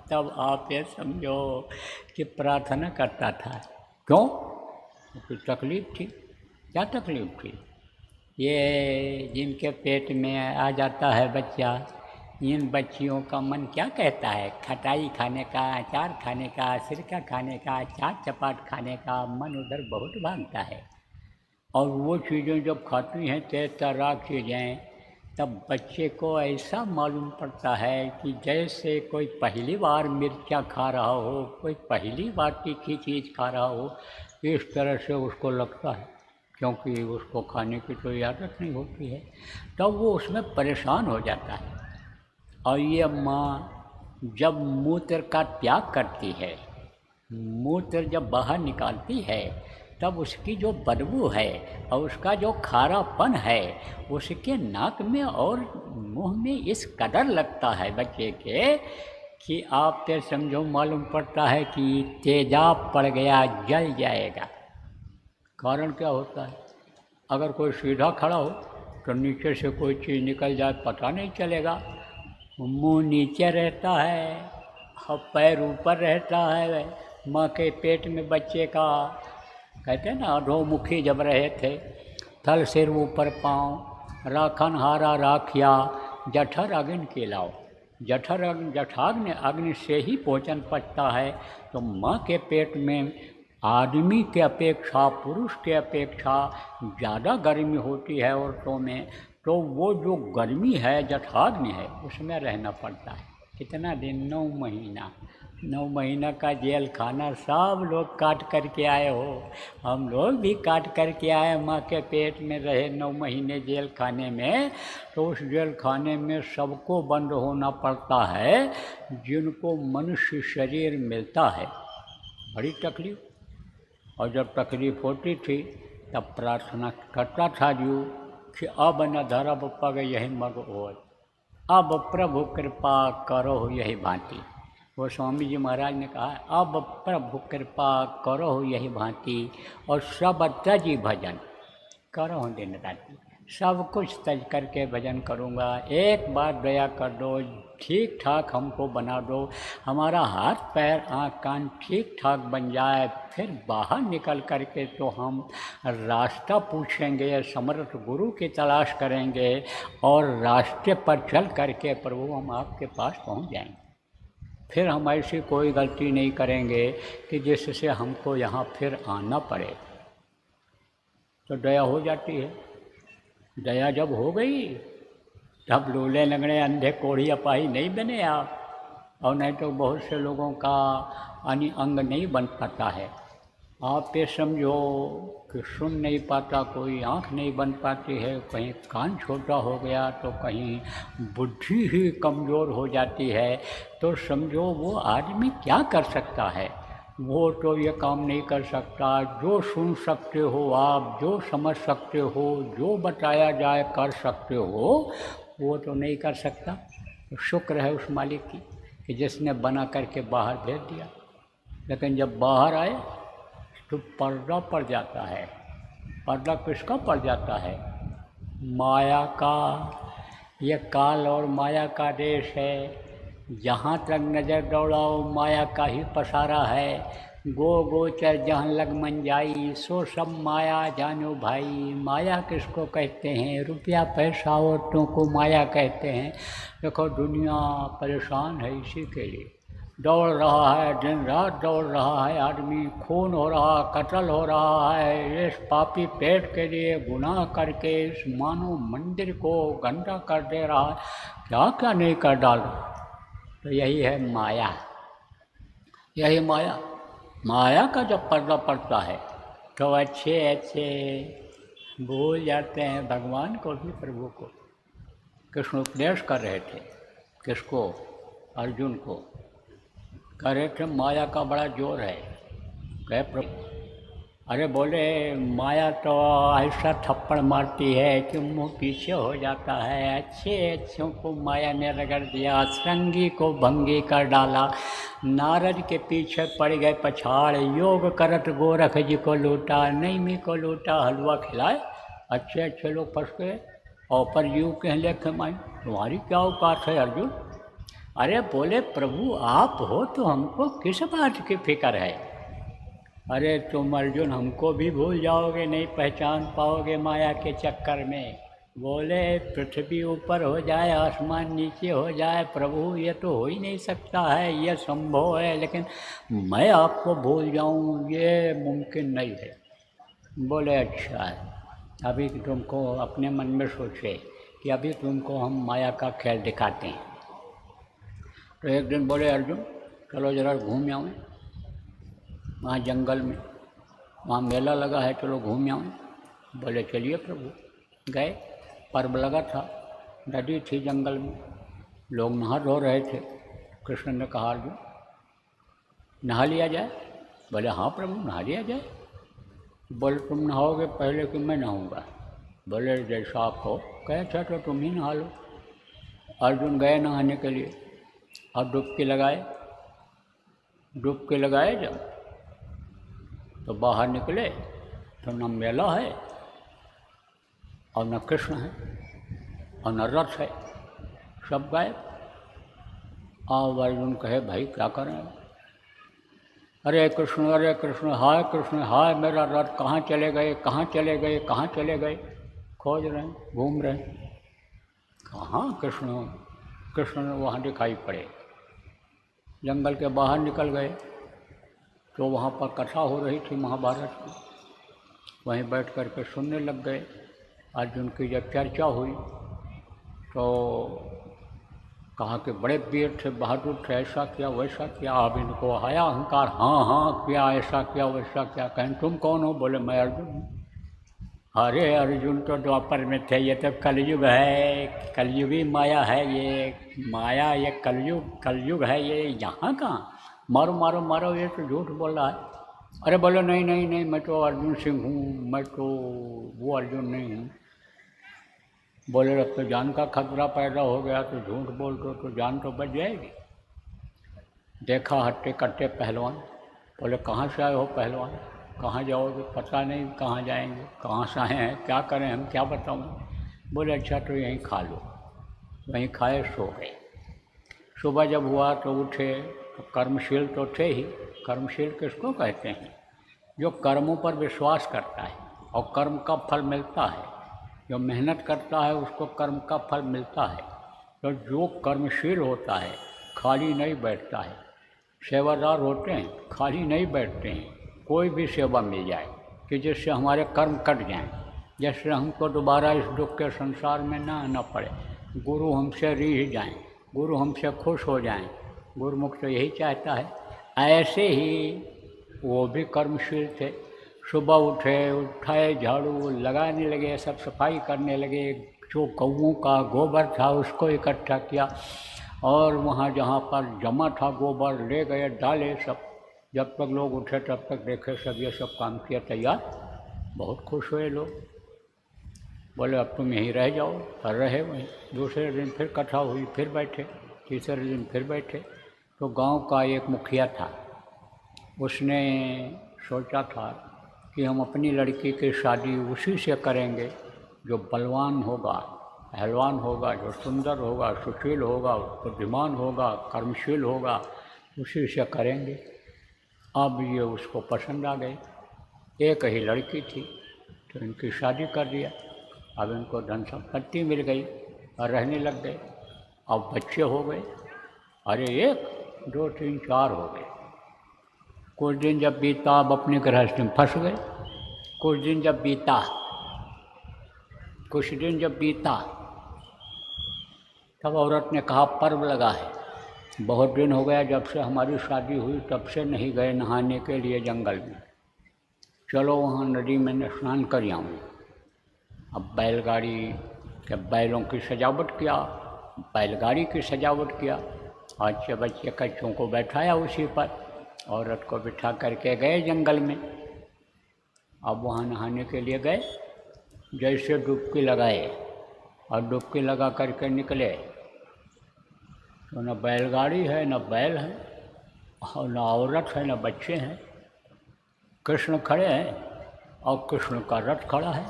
तब आप ये समझो कि प्रार्थना करता था। क्यों? क्योंकि तकलीफ़ थी। क्या तकलीफ़ थी? ये जिनके पेट में आ जाता है बच्चा, इन बच्चियों का मन क्या कहता है? खटाई खाने का, अचार खाने का, सिरका खाने का, चाट चपाट खाने का मन उधर बहुत भागता है। और वो चीज़ें जब खाती हैं तेज तर्राक चीज़ें, तब बच्चे को ऐसा मालूम पड़ता है कि जैसे कोई पहली बार मिर्चा खा रहा हो, कोई पहली बार तीखी चीज़ खा रहा हो, इस तरह से उसको लगता है, क्योंकि उसको खाने की कोई आदत नहीं होती है। तब वो उसमें परेशान हो जाता है। और ये माँ जब मूत्र का त्याग करती है, मूत्र जब बाहर निकालती है, तब उसकी जो बदबू है और उसका जो खारापन है, उसके नाक में और मुंह में इस कदर लगता है बच्चे के कि आप तो समझो मालूम पड़ता है कि तेजाब पड़ गया, जल जाएगा। कारण क्या होता है? अगर कोई सीधा खड़ा हो तो नीचे से कोई चीज़ निकल जाए पता नहीं चलेगा। मुंह नीचे रहता है और पैर ऊपर रहता है। माँ के पेट में बच्चे का कहते हैं ना, अधोमुखी जब रहे थे, थल सिर ऊपर पाँव, राखन हारा राखिया, जठर अग्नि के लाओ। जठाग्नि अग्नि से ही भोजन पचता है। तो माँ के पेट में आदमी के अपेक्षा, पुरुष के अपेक्षा ज़्यादा गर्मी होती है औरतों में। तो वो जो गर्मी है, जठाग्नि है, उसमें रहना पड़ता है। कितना दिन? 9 महीना। 9 महीना का जेल खाना सब लोग काट करके आए हो, हम लोग भी काट करके आए। माँ के पेट में रहे 9 महीने जेल खाने में। तो उस जेल खाने में सबको बंद होना पड़ता है जिनको मनुष्य शरीर मिलता है। बड़ी तकलीफ। और जब तकलीफ होती थी तब प्रार्थना करता था जो कि अब न धरब पग यही मग होय, अब प्रभु कृपा करो यही भांति। वो स्वामी जी महाराज ने कहा, अब प्रभु कृपा करो यही भांति, और सब तजी भजन करो दिन राति। सब कुछ तज करके भजन करूँगा, एक बार दया कर दो, ठीक ठाक हमको बना दो, हमारा हाथ पैर आँख कान ठीक ठाक बन जाए, फिर बाहर निकल करके तो हम रास्ता पूछेंगे, समर्थ गुरु की तलाश करेंगे और रास्ते पर चल करके प्रभु हम आपके पास पहुँच जाएंगे। फिर हम ऐसी कोई गलती नहीं करेंगे कि जिससे हमको यहाँ फिर आना पड़े। तो दया हो जाती है। दया जब हो गई तब लूले लंगड़े अंधे कोढ़ी अपाही नहीं बने आप। और नहीं तो बहुत से लोगों का अंग नहीं बन पाता है। आप ये समझो कि सुन नहीं पाता कोई, आँख नहीं बन पाती है, कहीं कान छोटा हो गया तो कहीं बुद्धि ही कमज़ोर हो जाती है। तो समझो वो आदमी क्या कर सकता है? वो तो ये काम नहीं कर सकता। जो सुन सकते हो आप, जो समझ सकते हो, जो बताया जाए कर सकते हो, वो तो नहीं कर सकता। तो शुक्र है उस मालिक की कि जिसने बना करके बाहर भेज दिया। लेकिन जब बाहर आए तो पर्दा पड़ जाता है। पर्दा किसका पड़ जाता है? माया का। ये काल और माया का देश है। जहाँ तक नज़र दौड़ाओ माया का ही पसारा है। गो गोचर जहाँ लग मन जाई, सो सब माया जानो भाई। माया किसको कहते हैं? रुपया पैसा औरतों को माया कहते हैं। देखो दुनिया परेशान है इसी के लिए। दौड़ रहा है, दिन रात दौड़ रहा है आदमी, खून हो रहा, कत्ल हो रहा है इस पापी पेट के लिए। गुनाह करके इस मानव मंदिर को गंदा कर दे रहा है, क्या क्या नहीं कर डाल रहा। तो यही है माया। यही माया। माया का जब पर्दा पड़ता है तो अच्छे अच्छे भूल जाते हैं भगवान को भी, प्रभु को। कृष्ण उपदेश कर रहे थे किसको? अर्जुन को। कह रहे थे माया का बड़ा जोर है। कहे प्रभु, अरे बोले माया तो ऐसा थप्पड़ मारती है कि मुंह पीछे हो जाता है। अच्छे अच्छों को माया ने रगड़ दिया, श्रृंगी को भंगी कर डाला, नारद के पीछे पड़ गए पछाड़। योग करत गोरख जी को लूटा, नैमी को लूटा हलवा खिलाए। अच्छे अच्छे लोग फंस गए और पर जीव कह लेखे माई तुम्हारी क्या औकात है अर्जुन? अरे बोले प्रभु आप हो तो हमको किस बात की फिक्र है? अरे तुम अर्जुन हमको भी भूल जाओगे, नहीं पहचान पाओगे माया के चक्कर में। बोले पृथ्वी ऊपर हो जाए, आसमान नीचे हो जाए, प्रभु ये तो हो ही नहीं सकता है, ये संभव है, लेकिन मैं आपको भूल जाऊं ये मुमकिन नहीं है। बोले अच्छा है, अभी तुमको अपने मन में सोचे कि अभी तुमको हम माया का खेल दिखाते हैं। तो एक दिन बोले अर्जुन चलो जरा घूम आऊँ वहाँ जंगल में, वहाँ मेला लगा है, चलो घूम आऊँ। बोले चलिए प्रभु। गए, पर्व लगा था, नदी थी जंगल में, लोग नहा धो रहे थे। कृष्ण ने कहा अर्जुन नहा लिया जाए। बोले हाँ प्रभु नहा लिया जाए। बोले तुम नहाओगे पहले कि मैं नहाऊंगा? बोले जैसा आप हो। कहे अच्छा तो तुम ही नहा लो। अर्जुन गए नहाने के लिए और डुबकी लगाए। डुबकी लगाए जब तो बाहर निकले तो न मेला है और न कृष्ण है और न रथ है, सब गायब। और अर्जुन कहे भाई क्या करें? अरे कृष्ण हाय मेरा रथ कहाँ चले गए, कहाँ चले गए, कहाँ चले गए? खोज रहे हैं, घूम रहे हैं, कहाँ कृष्ण? कृष्ण वहाँ दिखाई पड़े, जंगल के बाहर निकल गए। तो वहाँ पर कथा हो रही थी महाभारत की, वहीं बैठ कर के सुनने लग गए। अर्जुन की जब चर्चा हुई तो कहा कि बड़े वीर थे, बहादुर थे, ऐसा किया वैसा किया। अब इनको आया अहंकार, हाँ हाँ किया, ऐसा किया वैसा किया। कहें तुम कौन हो? बोले मैं अर्जुन हूँ। अरे अर्जुन तो द्वापर में थे, ये तो कलयुग है, कलयुगी माया है ये, माया ये कलयुग है ये, यहाँ कहाँ? मारो मारो मारो, ये तो झूठ बोल रहा है। अरे बोलो नहीं नहीं नहीं, मैं तो अर्जुन सिंह हूँ, मैं तो वो अर्जुन नहीं हूँ। बोले अब तो जान का खतरा पैदा हो गया, तो झूठ बोल दो तो जान तो बच जाएगी। देखा हट्टे कट्टे पहलवान। बोले कहाँ से आए हो पहलवान? कहाँ जाओगे? पता नहीं कहाँ जाएंगे, कहाँ से आए हैं, क्या करें हम, क्या बताऊँ? बोले अच्छा तो यहीं खा लो। वहीं खाए, सो गए। सुबह जब हुआ तो उठे तो कर्मशील तो थे ही। कर्मशील किसको कहते हैं? जो कर्मों पर विश्वास करता है और कर्म का फल मिलता है। जो मेहनत करता है उसको कर्म का फल मिलता है। तो जो कर्मशील होता है खाली नहीं बैठता है। सेवादार होते हैं खाली नहीं बैठते हैं, कोई भी सेवा मिल जाए कि जिससे हमारे कर्म कट जाएं, जैसे हमको दोबारा इस दुख के संसार में ना आना पड़े, गुरु हमसे रिझ जाएं, गुरु हमसे खुश हो जाएं। गुरुमुख तो यही चाहता है। ऐसे ही वो भी कर्मशील थे। सुबह उठाए झाड़ू लगाने लगे, सब सफाई करने लगे। जो गौओं का गोबर था उसको इकट्ठा किया और वहाँ जहाँ पर जमा था गोबर ले गए डाले सब। जब तक लोग उठे तब तक देखे सब ये सब काम किया तैयार। बहुत खुश हुए लोग। बोले अब तुम यहीं रह जाओ, और रहे वहीं। दूसरे दिन फिर कथा हुई, फिर बैठे। तीसरे दिन फिर बैठे तो गांव का एक मुखिया था, उसने सोचा था कि हम अपनी लड़की की शादी उसी से करेंगे जो बलवान होगा, पहलवान होगा, जो सुंदर होगा, सुशील होगा, बुद्धिमान होगा, कर्मशील होगा, उसी से करेंगे। अब ये उसको पसंद आ गई। एक ही लड़की थी तो इनकी शादी कर दिया। अब इनको धन संपत्ति मिल गई और रहने लग गए। अब बच्चे हो गए, अरे 1 2 3 4 हो गए। कुछ दिन जब बीता, अब अपनी गृहस्थी में फंस गए। कुछ दिन जब बीता तब औरत ने कहा पर्व लगा है, बहुत दिन हो गया जब से हमारी शादी हुई, तब से नहीं गए नहाने के लिए जंगल में, चलो वहाँ नदी में स्नान कर आऊँ। अब बैलगाड़ी के बैलों की सजावट किया, बैलगाड़ी की सजावट किया, अच्छे बच्चे कच्चों को बैठाया उसी पर, औरत को बिठा करके गए जंगल में। अब वहाँ नहाने के लिए गए। जैसे डुबकी लगाए और डुबकी लगा करके निकले तो न बैलगाड़ी है, न बैल है, और न औरत है, न बच्चे हैं। कृष्ण खड़े हैं और कृष्ण का रथ खड़ा है।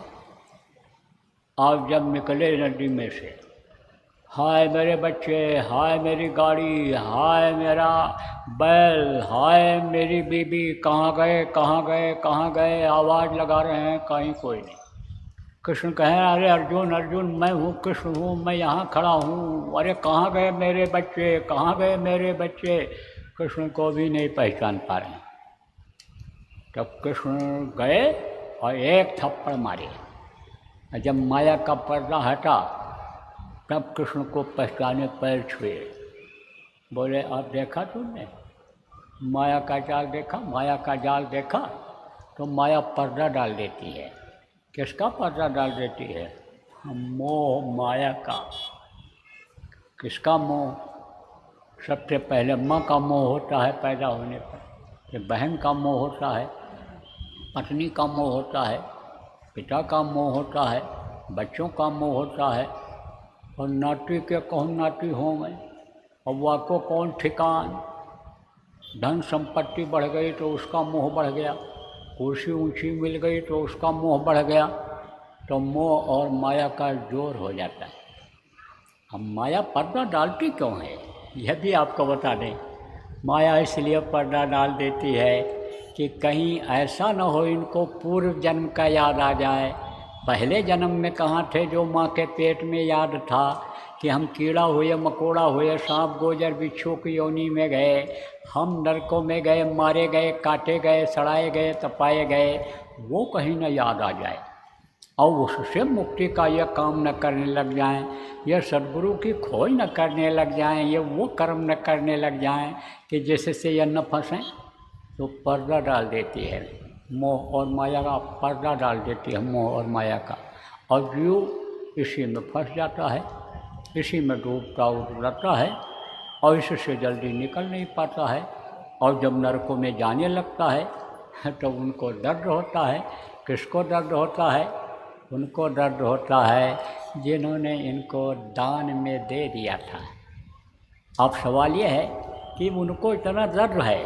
आप जब निकले नदी में से, हाय मेरे बच्चे, हाय मेरी गाड़ी, हाय मेरा बैल, हाय मेरी बीबी, कहाँ गए कहाँ गए कहाँ गए, आवाज़ लगा रहे हैं, कहीं कोई नहीं। कृष्ण कहे अरे अर्जुन अर्जुन मैं हूँ कृष्ण हूँ, मैं यहाँ खड़ा हूँ, अरे कहाँ गए मेरे बच्चे, कहाँ गए मेरे बच्चे। कृष्ण को भी नहीं पहचान पा रहे। तब कृष्ण गए और एक थप्पड़ मारे। जब माया का पर्दा हटा तब कृष्ण को पहचाने, पैर छुए, बोले अब देखा तुमने माया का जाल देखा, माया का जाल देखा। तो माया पर्दा डाल देती है। किसका पर्दा डाल देती है? मोह माया का। किसका मोह? सबसे पहले माँ का मोह होता है पैदा होने पर, फिर बहन का मोह होता है, पत्नी का मोह होता है, पिता का मोह होता है, बच्चों का मोह होता है, और नाती के कौन नाती हों मैं, और वाको कौन ठिकान। धन संपत्ति बढ़ गई तो उसका मोह बढ़ गया, कुर्सी ऊंची मिल गई तो उसका मोह बढ़ गया। तो मोह और माया का जोर हो जाता है। अब माया पर्दा डालती क्यों है, यह भी आपको बता दें। माया इसलिए पर्दा डाल देती है कि कहीं ऐसा न हो इनको पूर्व जन्म का याद आ जाए। पहले जन्म में कहाँ थे जो माँ के पेट में याद था कि हम कीड़ा हुए, मकोड़ा हुए, सांप गोजर बिच्छू की योनि में गए, हम नरकों में गए, मारे गए, काटे गए, सड़ाए गए, तपाए गए, वो कहीं न याद आ जाए और उससे मुक्ति का यह काम न करने लग जाएं, यह सद्गुरु की खोज न करने लग जाएं, ये वो कर्म न करने लग जाएं कि जैसे से यह न फंसें। तो पर्दा डाल देती है, मोह और माया का पर्दा डाल देती है, मोह और माया का, और जीव इसी में फंस जाता है, इसी में डूबता रहता है और इससे जल्दी निकल नहीं पाता है। और जब नरकों में जाने लगता है तो उनको दर्द होता है। किसको दर्द होता है? उनको दर्द होता है जिन्होंने इनको दान में दे दिया था। अब सवाल ये है कि उनको इतना दर्द है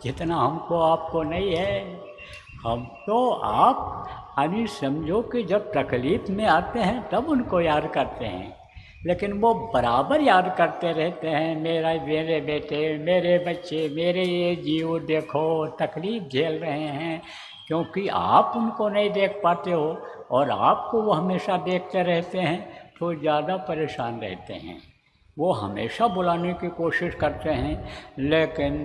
जितना हमको आपको नहीं है। हम तो आप यानी समझो कि जब तकलीफ़ में आते हैं तब उनको याद करते हैं, लेकिन वो बराबर याद करते रहते हैं, मेरे बेटे, मेरे बच्चे, मेरे ये जीव देखो तकलीफ़ झेल रहे हैं, क्योंकि आप उनको नहीं देख पाते हो और आपको वो हमेशा देखते रहते हैं तो ज़्यादा परेशान रहते हैं। वो हमेशा बुलाने की कोशिश करते हैं लेकिन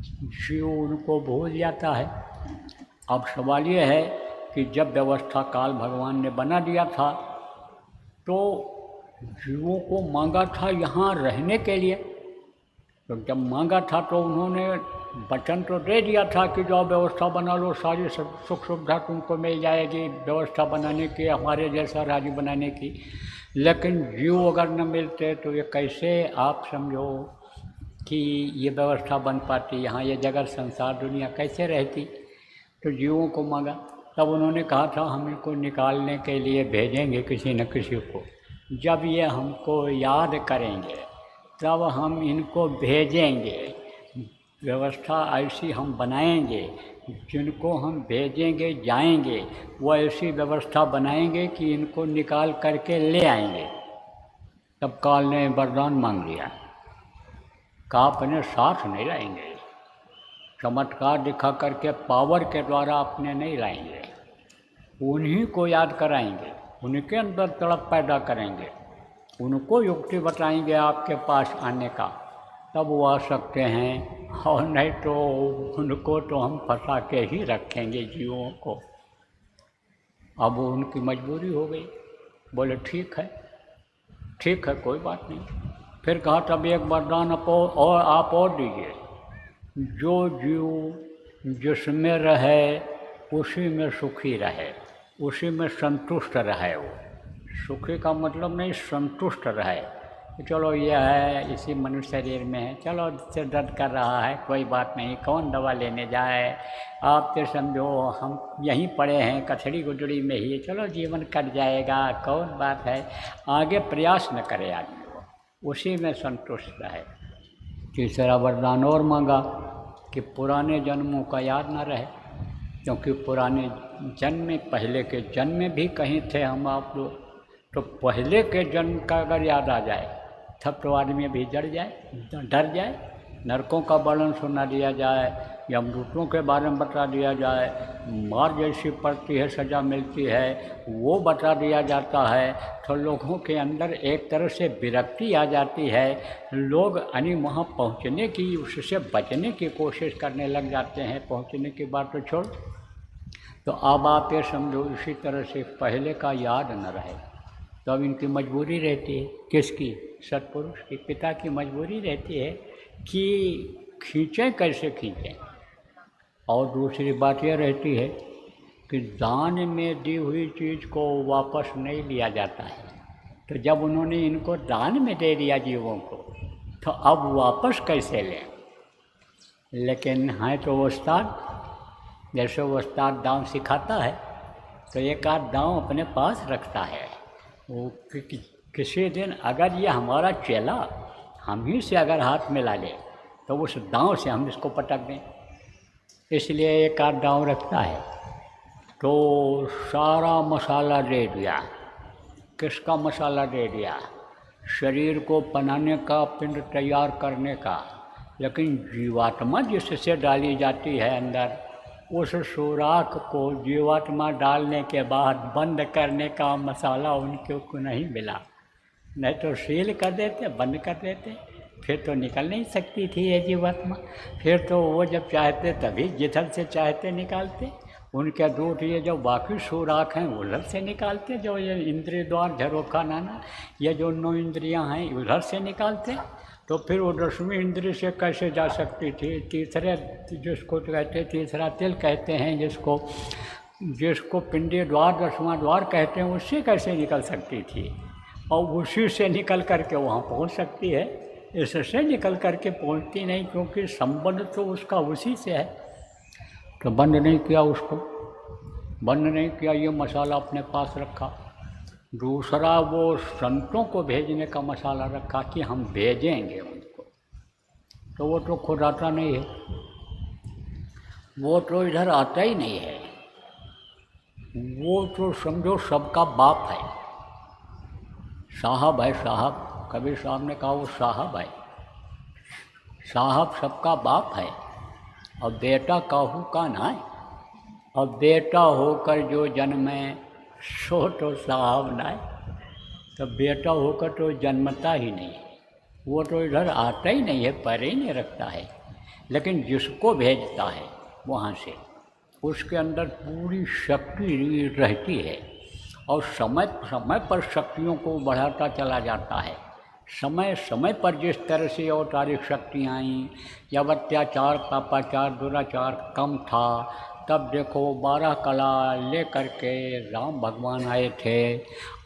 जीव उनको भूल जाता है। अब सवाल ये है कि जब व्यवस्था काल भगवान ने बना दिया था तो जीवों को मांगा था यहाँ रहने के लिए, तो जब मांगा था तो उन्होंने वचन तो दे दिया था कि जाओ व्यवस्था बना लो, सारी सुख सुविधा तुमको मिल जाएगी, व्यवस्था बनाने की, हमारे जैसा राज्य बनाने की। लेकिन जीव अगर न मिलते तो ये कैसे आप समझो कि ये व्यवस्था बन पाती, यहाँ ये जगत संसार दुनिया कैसे रहती। तो जीवों को मांगा, तब उन्होंने कहा था हम इनको निकालने के लिए भेजेंगे किसी न किसी को, जब ये हमको याद करेंगे तब हम इनको भेजेंगे। व्यवस्था ऐसी हम बनाएंगे, जिनको हम भेजेंगे जाएंगे वो ऐसी व्यवस्था बनाएंगे कि इनको निकाल करके ले आएंगे। तब काल ने वरदान मांग लिया, कहा अपने साथ नहीं लाएंगे, चमत्कार दिखा करके पावर के द्वारा अपने नहीं लाएंगे, उन्हीं को याद कराएंगे, उनके अंदर तड़प पैदा करेंगे, उनको युक्ति बताएंगे आपके पास आने का, तब वो आ सकते हैं, और नहीं तो उनको तो हम फंसा के ही रखेंगे जीवों को। अब उनकी मजबूरी हो गई, बोले ठीक है कोई बात नहीं। फिर कहा तब एक वरदान और आप और दीजिए, जो जीव जिसमें रहे उसी में सुखी रहे, उसी में संतुष्ट रहे। वो सुखी का मतलब नहीं, संतुष्ट रहे। चलो ये है इसी मनुष्य शरीर में है, चलो सिर दर्द कर रहा है, कोई बात नहीं, कौन दवा लेने जाए, आप तो समझो हम यहीं पड़े हैं कथड़ी गुजड़ी में ही, चलो जीवन कट जाएगा, कौन बात है, आगे प्रयास न करे आदमी, वो उसी में संतुष्ट रहे। तीसरा वरदान और मांगा कि पुराने जन्मों का याद न रहे, क्योंकि पुराने जन्म में, पहले के जन्म में भी कहीं थे हम आप लोग, तो पहले के जन्म का अगर याद आ जाए तब तो आदमी भी डर जाए, नरकों का वर्णन सुना दिया जाए, यमदूतों के बारे में बता दिया जाए, मार जैसी पड़ती है, सज़ा मिलती है, वो बता दिया जाता है, तो लोगों के अंदर एक तरह से विरक्ति आ जाती है। लोग यानी वहाँ पहुँचने की, उससे बचने की कोशिश करने लग जाते हैं। पहुँचने की बात तो छोड़, तो अब आप ये समझो इसी तरह से पहले का याद न रहे, तो अब इनकी मजबूरी रहती है, किसकी? सत्पुरुष की, पिता की मजबूरी रहती है कि खींचें कैसे खींचें। और दूसरी बात यह रहती है कि दान में दी हुई चीज़ को वापस नहीं लिया जाता है। तो जब उन्होंने इनको दान में दे दिया जीवों को, तो अब वापस कैसे लें? लेकिन हैं तो उस्ताद, जैसे वो उस्ताद दांव सिखाता है तो एक आध दांव अपने पास रखता है। वो किसी दिन अगर ये हमारा चेला हम ही से अगर हाथ में ला ले तो उस दांव से हम इसको पटक दें, इसलिए एक आध दांव रखता है। तो सारा मसाला दे दिया। किसका मसाला दे दिया? शरीर को बनाने का, पिंड तैयार करने का। लेकिन जीवात्मा जिससे डाली जाती है अंदर, उस सुराख को जीवात्मा डालने के बाद बंद करने का मसाला उनको को नहीं मिला। नहीं तो सील कर देते, बंद कर देते, फिर तो निकल नहीं सकती थी ये जीवात्मा। फिर तो वो जब चाहते तभी जिधर से चाहते निकालते। उनके दूध ये जो बाकी सुराख हैं उधर से निकालते, जो ये इंद्रिय द्वार, झरोखा, नाना, ये जो 9 इंद्रियां हैं उधर से निकालते। तो फिर वो 10वीं इंद्रिय से कैसे जा सकती थी? तीसरे, जिसको कहते तीसरा तिल कहते हैं, जिसको पिंडी द्वार, 10वां द्वार कहते हैं, उससे कैसे निकल सकती थी? और उसी से निकल करके वहाँ पहुँच सकती है, इससे निकल करके पहुँचती नहीं, क्योंकि संबंध तो उसका उसी से है। तो बंद नहीं किया उसको, बंद नहीं किया, ये मसाला अपने पास रखा। दूसरा वो संतों को भेजने का मसाला रखा कि हम भेजेंगे उनको। तो वो तो खुद आता नहीं है, वो तो इधर आता ही नहीं है। वो तो समझो सबका बाप है, साहब है, साहब। कबीर साहब ने कहा वो साहब है, साहब सबका बाप है। और बेटा काहू का ना है, और बेटा होकर जो जन्मे सो तो साहब ना है। तो बेटा होकर तो जन्मता ही नहीं है, वो तो इधर आता ही नहीं है, परे ही नहीं रखता है। लेकिन जिसको भेजता है वहाँ से उसके अंदर पूरी शक्ति रहती है, और समय समय पर शक्तियों को बढ़ाता चला जाता है। समय समय पर जिस तरह से अवतारिक शक्तियाँ आईं, जब अत्याचार, पापाचार, दुराचार कम था, तब देखो 12 कला ले करके राम भगवान आए थे।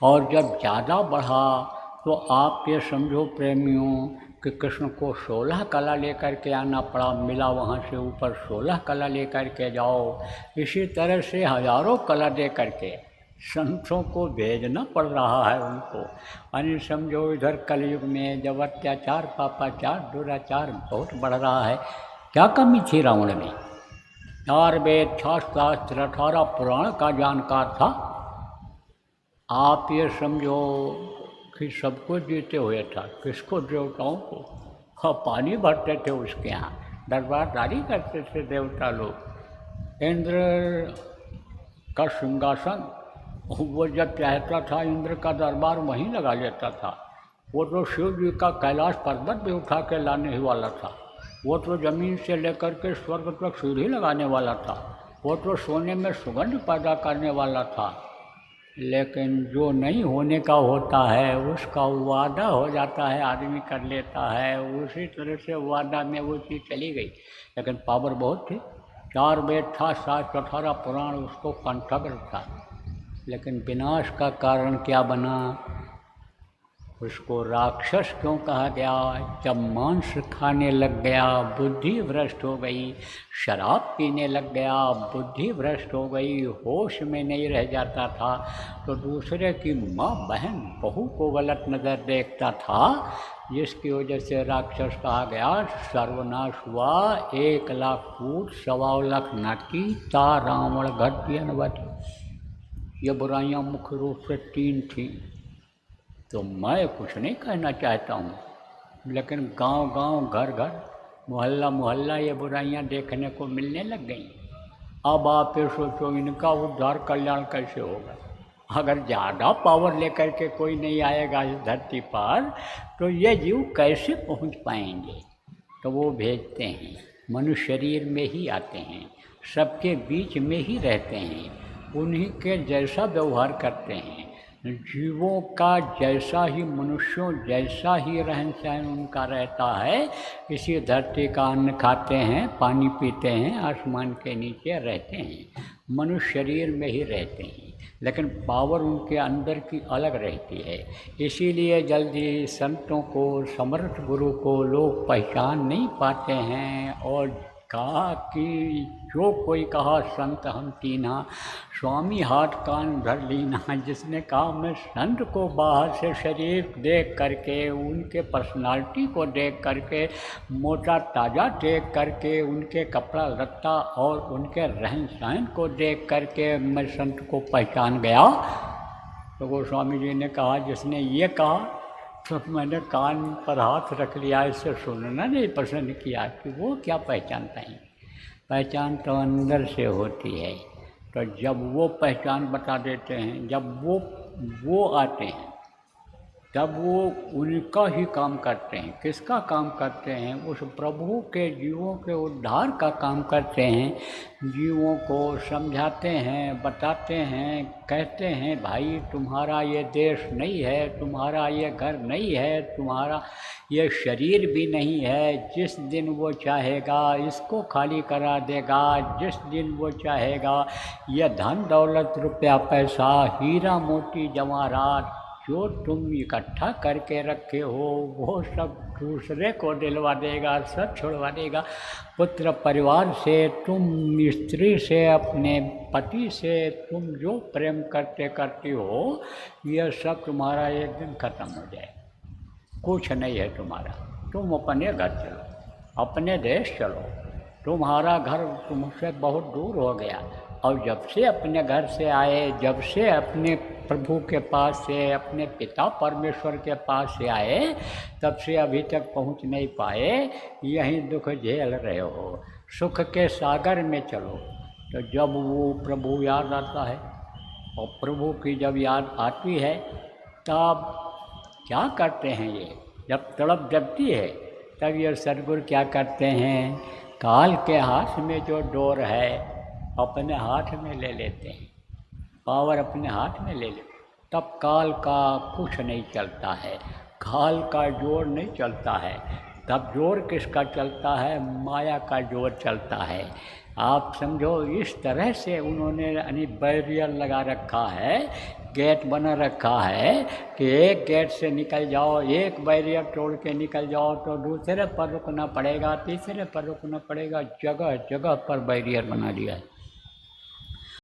और जब ज़्यादा बढ़ा तो आप ये समझो प्रेमियों कि कृष्ण को 16 कला लेकर के आना पड़ा, मिला वहाँ से ऊपर 16 कला लेकर के जाओ। इसी तरह से हज़ारों कला दे करके संतों को भेजना पड़ रहा है उनको। यानी समझो इधर कलयुग में जब अत्याचार, पापाचार, दुराचार बहुत बढ़ रहा है, क्या कमी थी रावण में? 4 वेद, 6 शास्त्र, 18 पुराण का जानकार था। आप ये समझो कि सबको जीते हुए था। किसको? देवताओं को। हाँ, पानी भरते थे उसके यहाँ, दरबारदारी करते थे देवता लोग। इंद्र का सिंहासन वो जब चाहता था इंद्र का दरबार वहीं लगा लेता था। वो तो शिव जी का कैलाश पर्वत भी उठा के लाने ही वाला था। वो तो ज़मीन से लेकर के स्वर्ग तक सीढ़ी लगाने वाला था। वो तो सोने में सुगंध पैदा करने वाला था। लेकिन जो नहीं होने का होता है उसका वादा हो जाता है, आदमी कर लेता है। उसी तरह से वादा में वो चीज़ चली गई, लेकिन पावर बहुत थी। 4 वेद था, 7 18 पुराण उसको कंठग्र था। लेकिन विनाश का कारण क्या बना? उसको राक्षस क्यों कहा गया? जब मांस खाने लग गया बुद्धि भ्रष्ट हो गई, शराब पीने लग गया बुद्धि भ्रष्ट हो गई, होश में नहीं रह जाता था, तो दूसरे की माँ, बहन, बहू को गलत नज़र देखता था, जिसकी वजह से राक्षस कहा गया। सर्वनाश हुआ 1 लाख फूट 1.25 लाख नाकी ता रावण घटियनवत। ये बुराइयाँ मुख्य रूप से 3 थीं। तो मैं कुछ नहीं कहना चाहता हूँ, लेकिन गांव-गांव, घर-घर मोहल्ला मोहल्ला ये बुराइयां देखने को मिलने लग गई। अब आप ये सोचो इनका उद्धार कल्याण कैसे होगा? अगर ज़्यादा पावर लेकर के कोई नहीं आएगा इस धरती पर तो ये जीव कैसे पहुंच पाएंगे? तो वो भेजते हैं, मनुष्य शरीर में ही आते हैं, सबके बीच में ही रहते हैं, उन्हीं के जैसा व्यवहार करते हैं, जीवों का जैसा ही, मनुष्यों जैसा ही रहन सहन उनका रहता है। इसी धरती का अन्न खाते हैं, पानी पीते हैं, आसमान के नीचे रहते हैं, मनुष्य शरीर में ही रहते हैं, लेकिन पावर उनके अंदर की अलग रहती है। इसीलिए जल्दी संतों को, समर्थ गुरु को लोग पहचान नहीं पाते हैं। और कहा कि जो कोई कहा संत हम तीना, स्वामी हाथ कान धर लीना। जिसने कहा मैं संत को बाहर से शरीर देख करके, उनके पर्सनालिटी को देख करके, मोटा ताज़ा देख करके, उनके कपड़ा लत्ता और उनके रहन सहन को देख करके मैं संत को पहचान गया, तो गोस्वामी जी ने कहा जिसने ये कहा तो मैंने कान पर हाथ रख लिया, इससे सुनना नहीं पसंद किया कि वो क्या पहचान पाएंगे। पहचान तो अंदर से होती है। तो जब वो पहचान बता देते हैं, जब वो आते हैं, तब वो उनका ही काम करते हैं। किसका काम करते हैं? उस प्रभु के जीवों के उद्धार का काम करते हैं। जीवों को समझाते हैं, बताते हैं, कहते हैं भाई तुम्हारा ये देश नहीं है, तुम्हारा ये घर नहीं है, तुम्हारा ये शरीर भी नहीं है। जिस दिन वो चाहेगा इसको खाली करा देगा, जिस दिन वो चाहेगा ये धन दौलत रुपया पैसा हीरा मोती जवाहरात जो तुम इकट्ठा करके रखे हो वो सब दूसरे को दिलवा देगा, सब छोड़वा देगा। पुत्र परिवार से, तुम स्त्री से, अपने पति से तुम जो प्रेम करती हो यह सब तुम्हारा एक दिन खत्म हो जाए। कुछ नहीं है तुम्हारा। तुम अपने घर चलो, अपने देश चलो। तुम्हारा घर तुमसे बहुत दूर हो गया। और जब से अपने घर से आए, जब से अपने प्रभु के पास से, अपने पिता परमेश्वर के पास से आए, तब से अभी तक पहुंच नहीं पाए। यहीं दुख झेल रहे हो। सुख के सागर में चलो। तो जब वो प्रभु याद आता है, और प्रभु की जब याद आती है तब क्या करते हैं ये? जब तड़प जगती है तब ये सद्गुरु क्या करते हैं? काल के हाथ में जो डोर है अपने हाथ में ले लेते हैं, पावर अपने हाथ में ले लेते। तब काल का कुछ नहीं चलता है, काल का जोर नहीं चलता है। तब जोर किसका चलता है? माया का जोर चलता है। आप समझो इस तरह से उन्होंने यानी बैरियर लगा रखा है, गेट बना रखा है कि एक गेट से निकल जाओ, एक बैरियर तोड़ के निकल जाओ तो दूसरे पर रुकना पड़ेगा, तीसरे पर रुकना पड़ेगा। जगह जगह पर बैरियर बना दिया है।